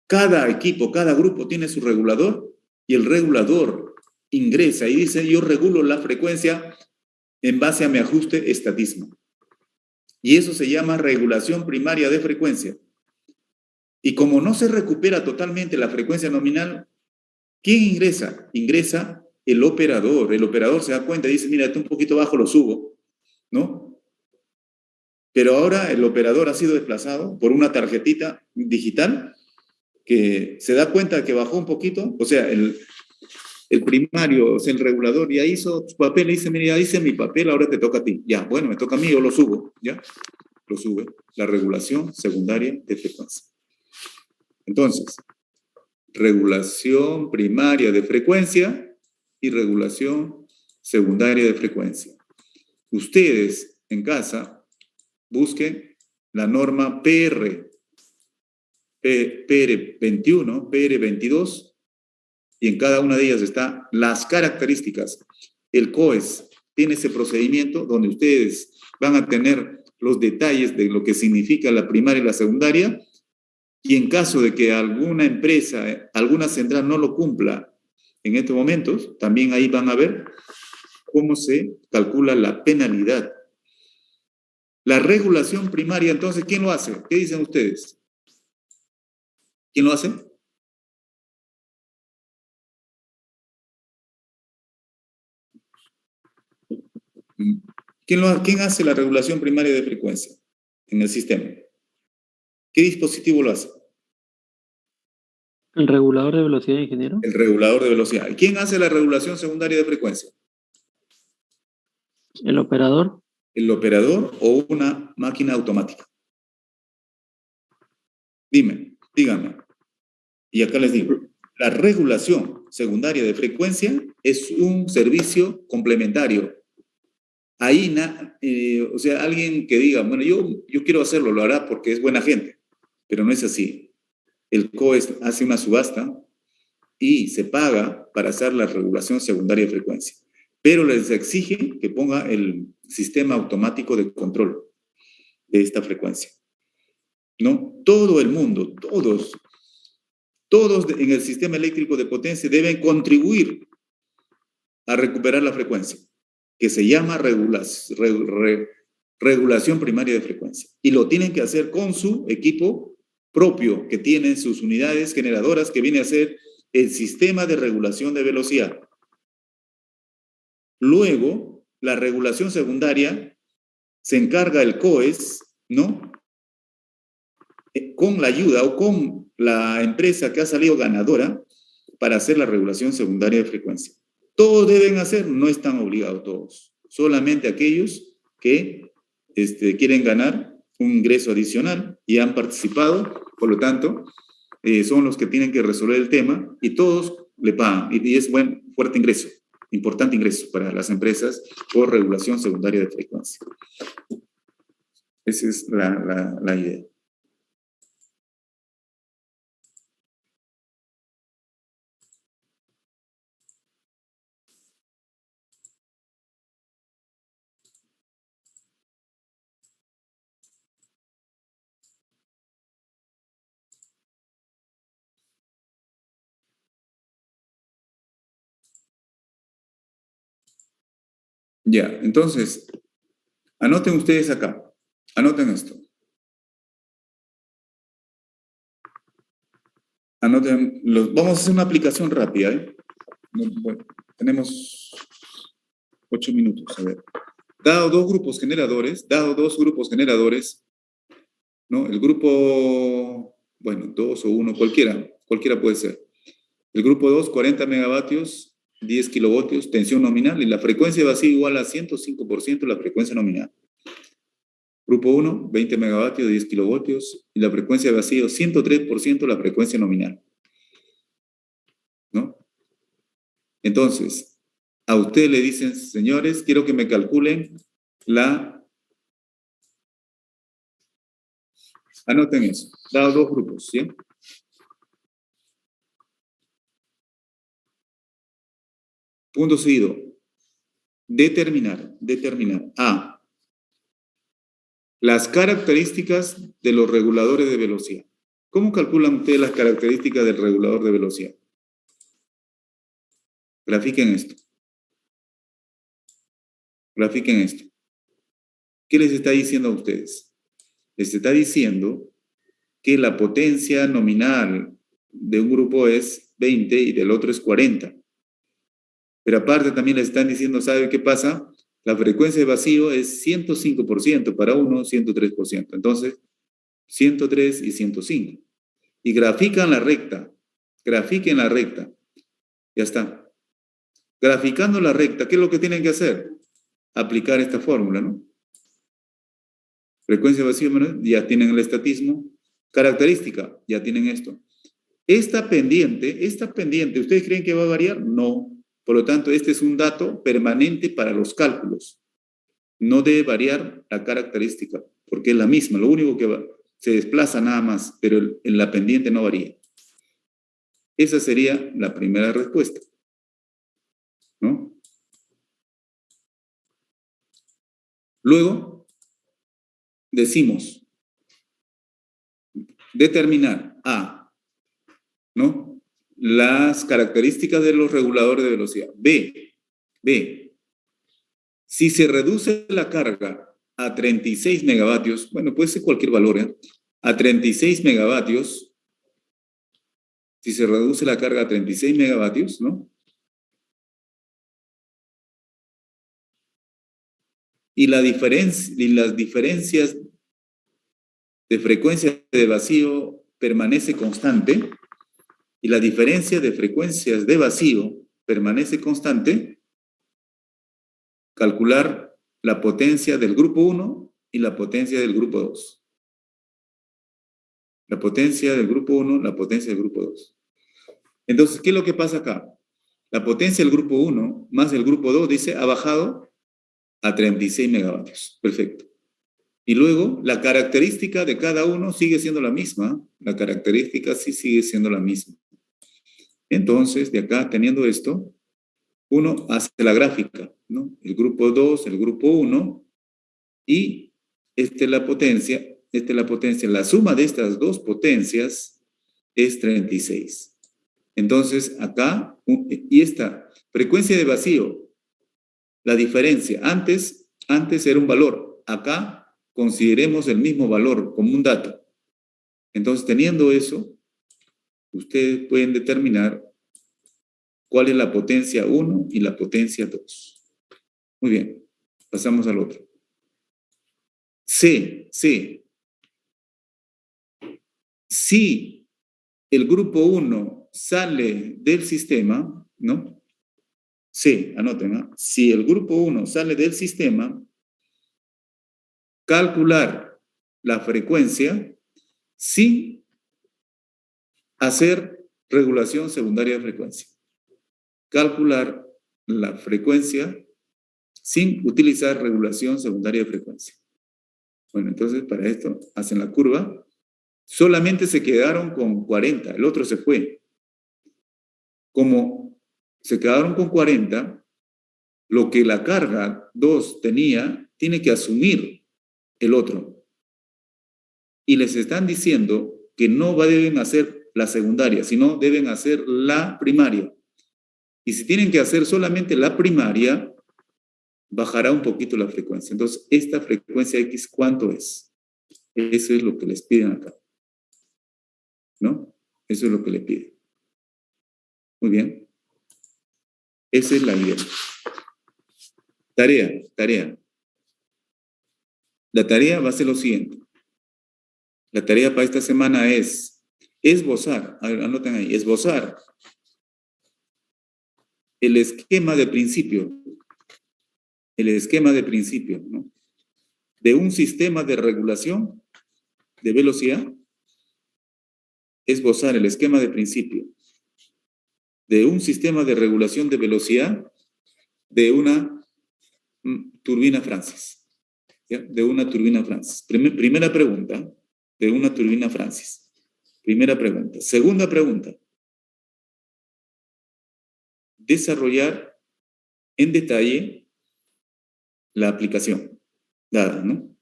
cada equipo, cada grupo tiene su regulador y el regulador ingresa y dice, yo regulo la frecuencia en base a mi ajuste estatismo. Y eso se llama regulación primaria de frecuencia. Y como no se recupera totalmente la frecuencia nominal, ¿quién ingresa? Ingresa el operador. El operador se da cuenta y dice, mira, está un poquito bajo, lo subo, ¿no? Pero ahora el operador ha sido desplazado por una tarjetita digital que se da cuenta de que bajó un poquito, o sea, el primario, o sea, el regulador ya hizo su papel, le dice, mira, ya hice mi papel, ahora te toca a ti. Ya, bueno, me toca a mí, yo lo subo, ¿ya? Lo sube. La regulación secundaria de frecuencia. Entonces, regulación primaria de frecuencia y regulación secundaria de frecuencia. Ustedes en casa busquen la norma PR 21, PR 22, y en cada una de ellas están las características. El COES tiene ese procedimiento donde ustedes van a tener los detalles de lo que significa la primaria y la secundaria, y en caso de que alguna empresa, alguna central no lo cumpla en estos momentos, también ahí van a ver cómo se calcula la penalidad. La regulación primaria, entonces, ¿quién lo hace? ¿Qué dicen ustedes? ¿Quién lo hace? ¿Quién hace la regulación primaria de frecuencia en el sistema? ¿Qué dispositivo lo hace? ¿El regulador de velocidad, ingeniero? El regulador de velocidad. ¿Y quién hace la regulación secundaria de frecuencia? ¿El operador? ¿El operador o una máquina automática? Díganme. Y acá les digo, la regulación secundaria de frecuencia es un servicio complementario. Ahí, o sea, alguien que diga, bueno, yo quiero hacerlo, lo hará porque es buena gente, pero no es así. El COES hace una subasta y se paga para hacer la regulación secundaria de frecuencia, pero les exige que ponga el sistema automático de control de esta frecuencia. ¿No? Todo el mundo, todos en el sistema eléctrico de potencia deben contribuir a recuperar la frecuencia, que se llama regulación primaria de frecuencia. Y lo tienen que hacer con su equipo propio, que tiene sus unidades generadoras, que viene a ser el sistema de regulación de velocidad. Luego, la regulación secundaria se encarga el COES, ¿no? Con la ayuda o con la empresa que ha salido ganadora para hacer la regulación secundaria de frecuencia. Todos deben hacer, no están obligados todos, solamente aquellos que quieren ganar un ingreso adicional y han participado, por lo tanto, son los que tienen que resolver el tema y todos le pagan. Y es fuerte ingreso, importante ingreso para las empresas por regulación secundaria de frecuencia. Esa es la idea. Ya, entonces, anoten ustedes acá. Anoten esto. Anoten, vamos a hacer una aplicación rápida, ¿eh? Bueno, tenemos 8 minutos, a ver. Dado dos grupos generadores, ¿no? El grupo, bueno, 2 o 1, cualquiera puede ser. El grupo 2, 40 megavatios, 10 kilovoltios, tensión nominal, y la frecuencia de vacío igual a 105% de la frecuencia nominal. Grupo 1, 20 megavatios, 10 kilovoltios, y la frecuencia de vacío 103% de la frecuencia nominal. ¿No? Entonces, a usted le dicen, señores, quiero que me calculen anoten eso, dado dos grupos, ¿sí? Punto seguido. Determinar. A. Las características de los reguladores de velocidad. ¿Cómo calculan ustedes las características del regulador de velocidad? Grafiquen esto. Grafiquen esto. ¿Qué les está diciendo a ustedes? Les está diciendo que la potencia nominal de un grupo es 20 y del otro es 40. Pero aparte también les están diciendo, ¿sabe qué pasa? La frecuencia de vacío es 105% para uno, 103%. Entonces, 103 y 105. Y grafican la recta. Grafiquen la recta. Ya está. Graficando la recta, ¿qué es lo que tienen que hacer? Aplicar esta fórmula, ¿no? Frecuencia de vacío, ya tienen el estatismo. Característica, ya tienen esto. Esta pendiente, ¿ustedes creen que va a variar? No. Por lo tanto, este es un dato permanente para los cálculos. No debe variar la característica, porque es la misma. Lo único que se desplaza nada más, pero en la pendiente no varía. Esa sería la primera respuesta, ¿no? Luego, decimos, determinar A, ¿no? Las características de los reguladores de velocidad. B, si se reduce la carga a 36 megavatios, bueno, puede ser cualquier valor, ¿eh? A 36 megavatios, si se reduce la carga a 36 megavatios, ¿no? Y las diferencias de frecuencia de vacío permanece constante, y la diferencia de frecuencias de vacío permanece constante, calcular la potencia del grupo 1 y la potencia del grupo 2. La potencia del grupo 1, la potencia del grupo 2. Entonces, ¿qué es lo que pasa acá? La potencia del grupo 1 más el grupo 2, dice, ha bajado a 36 megavatios. Perfecto. Y luego, la característica de cada uno sigue siendo la misma. La característica sí sigue siendo la misma. Entonces, de acá, teniendo esto, uno hace la gráfica, ¿no? El grupo 2, el grupo 1, y esta es la potencia, La suma de estas dos potencias es 36. Entonces, acá, y esta frecuencia de vacío, la diferencia, antes era un valor, acá consideremos el mismo valor como un dato. Entonces, teniendo eso, ustedes pueden determinar cuál es la potencia 1 y la potencia 2. Muy bien, pasamos al otro. C. Si el grupo 1 sale del sistema, ¿no? C, anoten, ¿no? Si el grupo 1 sale del sistema, calcular la frecuencia sin hacer regulación secundaria de frecuencia. Calcular la frecuencia sin utilizar regulación secundaria de frecuencia. Bueno, entonces para esto hacen la curva. Solamente se quedaron con 40, el otro se fue. Como se quedaron con 40, lo que la carga 2 tenía, tiene que asumir el otro. Y les están diciendo que no deben hacer la secundaria, sino deben hacer la primaria. Y si tienen que hacer solamente la primaria, bajará un poquito la frecuencia. Entonces, esta frecuencia X, ¿cuánto es? Eso es lo que les piden acá, ¿no? Eso es lo que le piden. Muy bien. Esa es la idea. Tarea. La tarea va a ser lo siguiente. La tarea para esta semana es esbozar, anoten ahí, esbozar el esquema de principio, ¿no? De un sistema de regulación de velocidad, esbozar el esquema de principio de un sistema de regulación de velocidad de una turbina Francis. ¿Ya? De una turbina Francis. Primera pregunta, de una turbina Francis. Primera pregunta. Segunda pregunta. Desarrollar en detalle la aplicación dada, ¿no?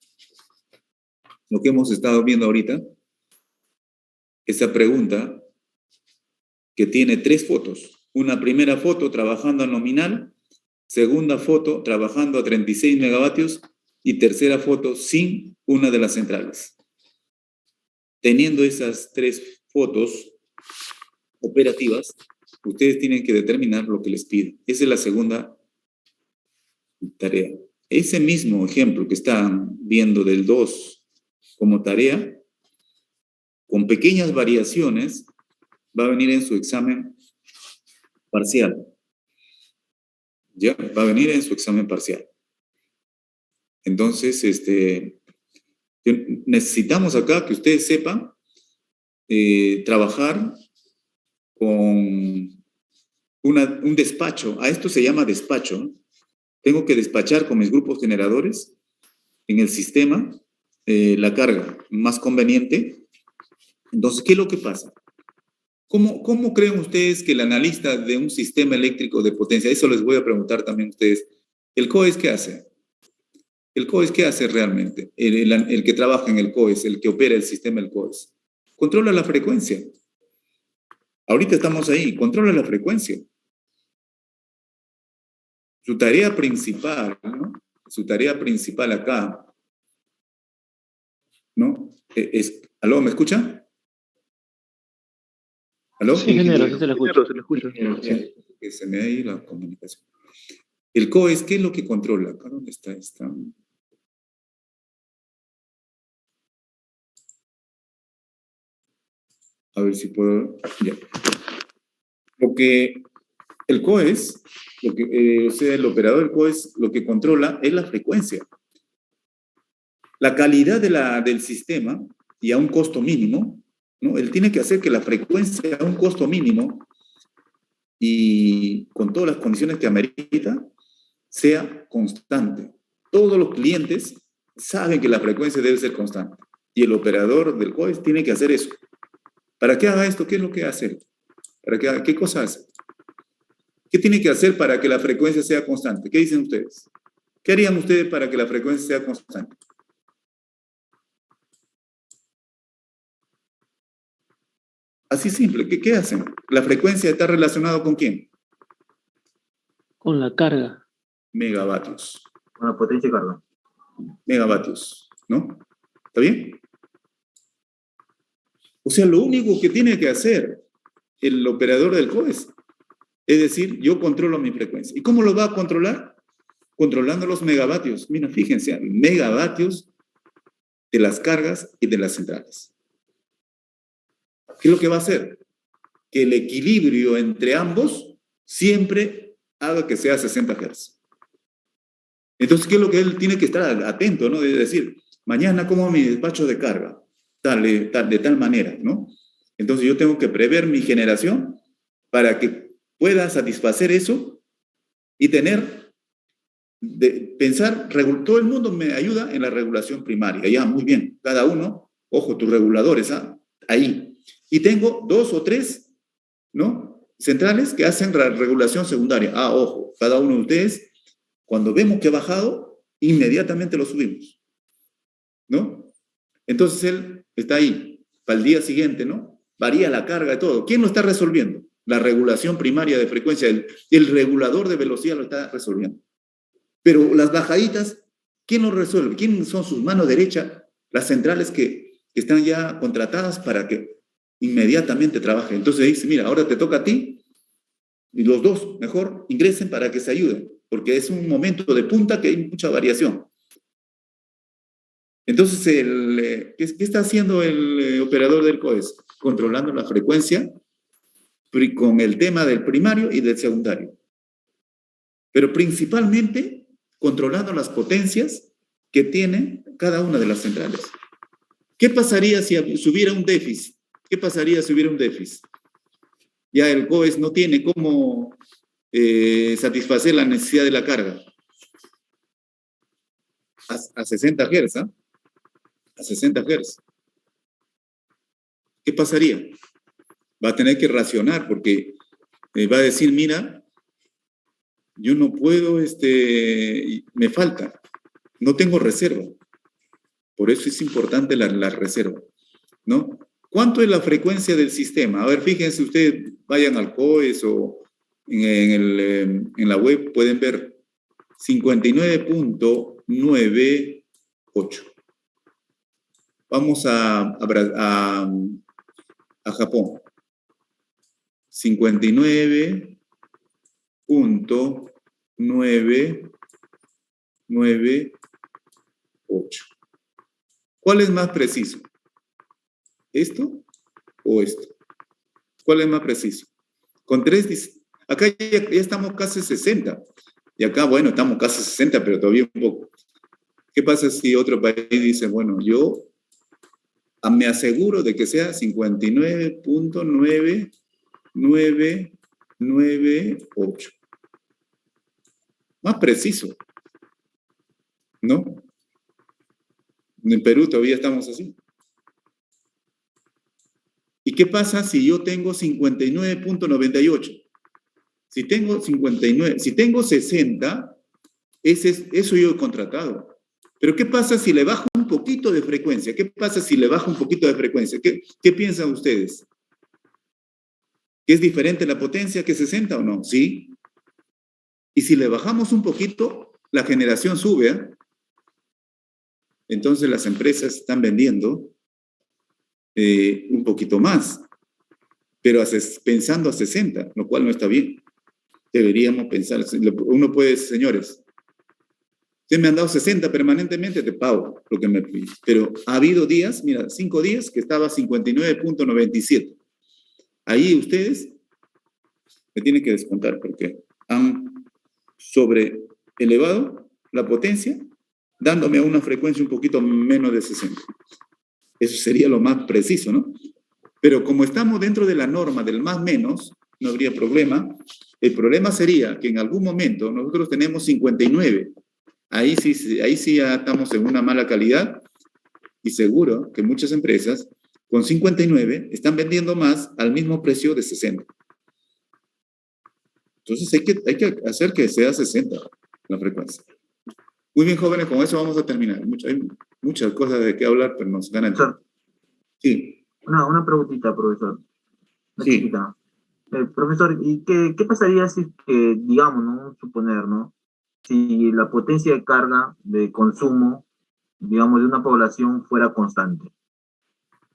Lo que hemos estado viendo ahorita, esa pregunta que tiene 3 fotos. Una primera foto trabajando a nominal, segunda foto trabajando a 36 megavatios y tercera foto sin una de las centrales. Teniendo esas 3 fotos operativas, ustedes tienen que determinar lo que les pide. Esa es la segunda tarea. Ese mismo ejemplo que están viendo del 2 como tarea, con pequeñas variaciones, va a venir en su examen parcial. Ya, va a venir en su examen parcial. Entonces, necesitamos acá que ustedes sepan trabajar con un despacho. A esto se llama despacho, ¿no? Tengo que despachar con mis grupos generadores en el sistema la carga más conveniente. Entonces, ¿qué es lo que pasa? ¿Cómo creen ustedes que el analista de un sistema eléctrico de potencia, eso les voy a preguntar también a ustedes, ¿el COES qué hace? ¿El COES qué hace realmente? El que trabaja en el COES, el que opera el sistema del COES. Controla la frecuencia. Ahorita estamos ahí, controla la frecuencia. Su tarea principal, ¿no? Su tarea principal acá, ¿no? ¿Aló, me escucha? ¿Aló? Sí, ingeniero, sí se lo escucho. Se lo escucha. Que se me ha ido la comunicación. El COES, ¿qué es lo que controla? ¿Acá dónde está? A ver si puedo... Ya. Lo que el COES, o sea, el operador del COES, lo que controla es la frecuencia. La calidad del sistema y a un costo mínimo, ¿no? Él tiene que hacer que la frecuencia a un costo mínimo y con todas las condiciones que amerita, sea constante. Todos los clientes saben que la frecuencia debe ser constante. Y el operador del COES tiene que hacer eso. ¿Para qué haga esto? ¿Qué es lo que hace? ¿Qué cosa hace? ¿Qué tiene que hacer para que la frecuencia sea constante? ¿Qué dicen ustedes? ¿Qué harían ustedes para que la frecuencia sea constante? Así simple. ¿Qué hacen? ¿La frecuencia está relacionada con quién? Con la carga. Megavatios. Con la potencia de carga. Megavatios, ¿no? ¿Está bien? O sea, lo único que tiene que hacer el operador del COES es decir, yo controlo mi frecuencia. ¿Y cómo lo va a controlar? Controlando los megavatios. Mira, fíjense, megavatios de las cargas y de las centrales. ¿Qué es lo que va a hacer? Que el equilibrio entre ambos siempre haga que sea 60 Hz. Entonces, ¿qué es lo que él tiene que estar atento, ¿no? De decir, mañana como mi despacho de carga, de tal manera, ¿no? Entonces yo tengo que prever mi generación para que pueda satisfacer eso y pensar, todo el mundo me ayuda en la regulación primaria, ya, muy bien, cada uno, ojo, tus reguladores, ahí. Y tengo 2 o 3, ¿no? Centrales que hacen la regulación secundaria. Ojo, cada uno de ustedes, cuando vemos que ha bajado, inmediatamente lo subimos, ¿no? Entonces él está ahí, para el día siguiente, ¿no? Varía la carga y todo. ¿Quién lo está resolviendo? La regulación primaria de frecuencia, el regulador de velocidad lo está resolviendo. Pero las bajaditas, ¿quién lo resuelve? ¿Quién son sus manos derechas? Las centrales que están ya contratadas para que inmediatamente trabajen. Entonces dice, mira, ahora te toca a ti y los dos mejor ingresen para que se ayuden, porque es un momento de punta que hay mucha variación. Entonces, ¿qué está haciendo el operador del COES? Controlando la frecuencia con el tema del primario y del secundario. Pero principalmente controlando las potencias que tiene cada una de las centrales. ¿Qué pasaría si hubiera un déficit? ¿Qué pasaría si hubiera un déficit? Ya el COES no tiene cómo satisfacer la necesidad de la carga. A 60 Hz, ¿ah? A 60 Hz. ¿Qué pasaría? Va a tener que racionar porque va a decir, mira, yo no puedo, me falta, no tengo reserva. Por eso es importante la reserva, ¿no? ¿Cuánto es la frecuencia del sistema? A ver, fíjense ustedes, vayan al COES o en la web, pueden ver 59.98. Vamos a Japón. 59.998. ¿Cuál es más preciso? ¿Esto o esto? ¿Cuál es más preciso? Con 3, acá ya estamos casi 60. Y acá, bueno, estamos casi 60, pero todavía un poco. ¿Qué pasa si otro país dice, bueno, yo me aseguro de que sea 59.9998? Más preciso, ¿no? En Perú todavía estamos así. ¿Y qué pasa si yo tengo 59.98? Si tengo 59, si tengo 60, eso yo he contratado. Pero ¿qué pasa si le bajo un poquito de frecuencia? ¿Qué pasa si le bajo un poquito de frecuencia? ¿Qué piensan ustedes? ¿Que es diferente la potencia que 60 o no? Sí. Y si le bajamos un poquito, la generación sube, ¿eh? Entonces las empresas están vendiendo un poquito más, pero pensando a 60, lo cual no está bien. Deberíamos pensar, uno puede decir, señores, ustedes me han dado 60 permanentemente, te pago lo que me pides. Pero ha habido días, mira, 5 días que estaba 59.97. Ahí ustedes me tienen que descontar porque han sobreelevado la potencia, dándome a una frecuencia un poquito menos de 60. Eso sería lo más preciso, ¿no? Pero como estamos dentro de la norma del más menos, no habría problema. El problema sería que en algún momento nosotros tenemos 59. Ahí sí ya estamos en una mala calidad y seguro que muchas empresas con 59 están vendiendo más al mismo precio de 60. Entonces hay que hacer que sea 60 la frecuencia. Muy bien, jóvenes, con eso vamos a terminar. Hay muchas cosas de qué hablar, pero nos ganan. Sí. Una preguntita, profesor. Sí. Chiquita. Profesor, ¿y qué pasaría si, digamos, ¿no? Suponer, ¿no? Si la potencia de carga de consumo, digamos, de una población fuera constante?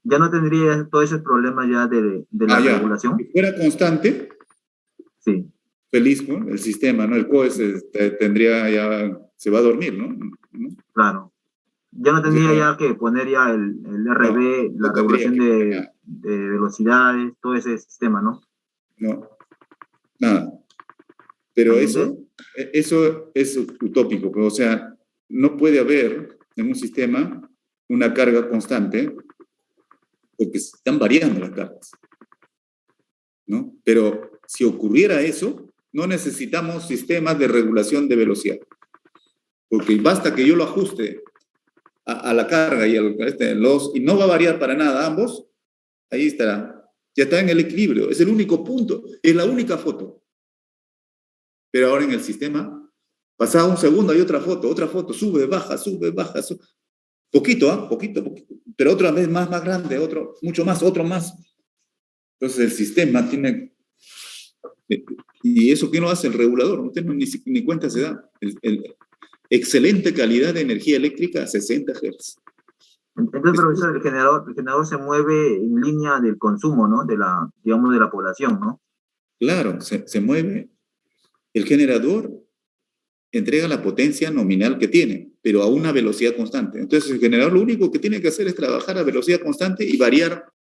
¿Ya no tendría todo ese problema ya de la regulación? Si fuera constante, sí. Feliz, ¿no? El sistema, ¿no? El COES tendría ya, se va a dormir, ¿no? Claro. Ya no tendría ya que poner ya el RB, la regulación de velocidades, todo ese sistema, ¿no? No, nada. Pero eso es utópico, o sea, no puede haber en un sistema una carga constante porque están variando las cargas, ¿no? Pero si ocurriera eso, no necesitamos sistemas de regulación de velocidad, porque basta que yo lo ajuste a la carga y no va a variar para nada ambos, ahí estará. Ya está en el equilibrio, es el único punto, es la única foto. Pero ahora en el sistema, pasaba un segundo, hay otra foto, sube, baja. Poquito, pero otra vez más grande, mucho más, otro más. Entonces el sistema tiene... ¿Y eso qué no hace el regulador? Usted ni cuenta se da. Excelente calidad de energía eléctrica a 60 Hz. Entonces, profesor, el generador se mueve en línea del consumo, ¿no? Digamos, de la población, ¿no? Claro, se mueve. El generador entrega la potencia nominal que tiene, pero a una velocidad constante. Entonces, el generador lo único que tiene que hacer es trabajar a velocidad constante y variar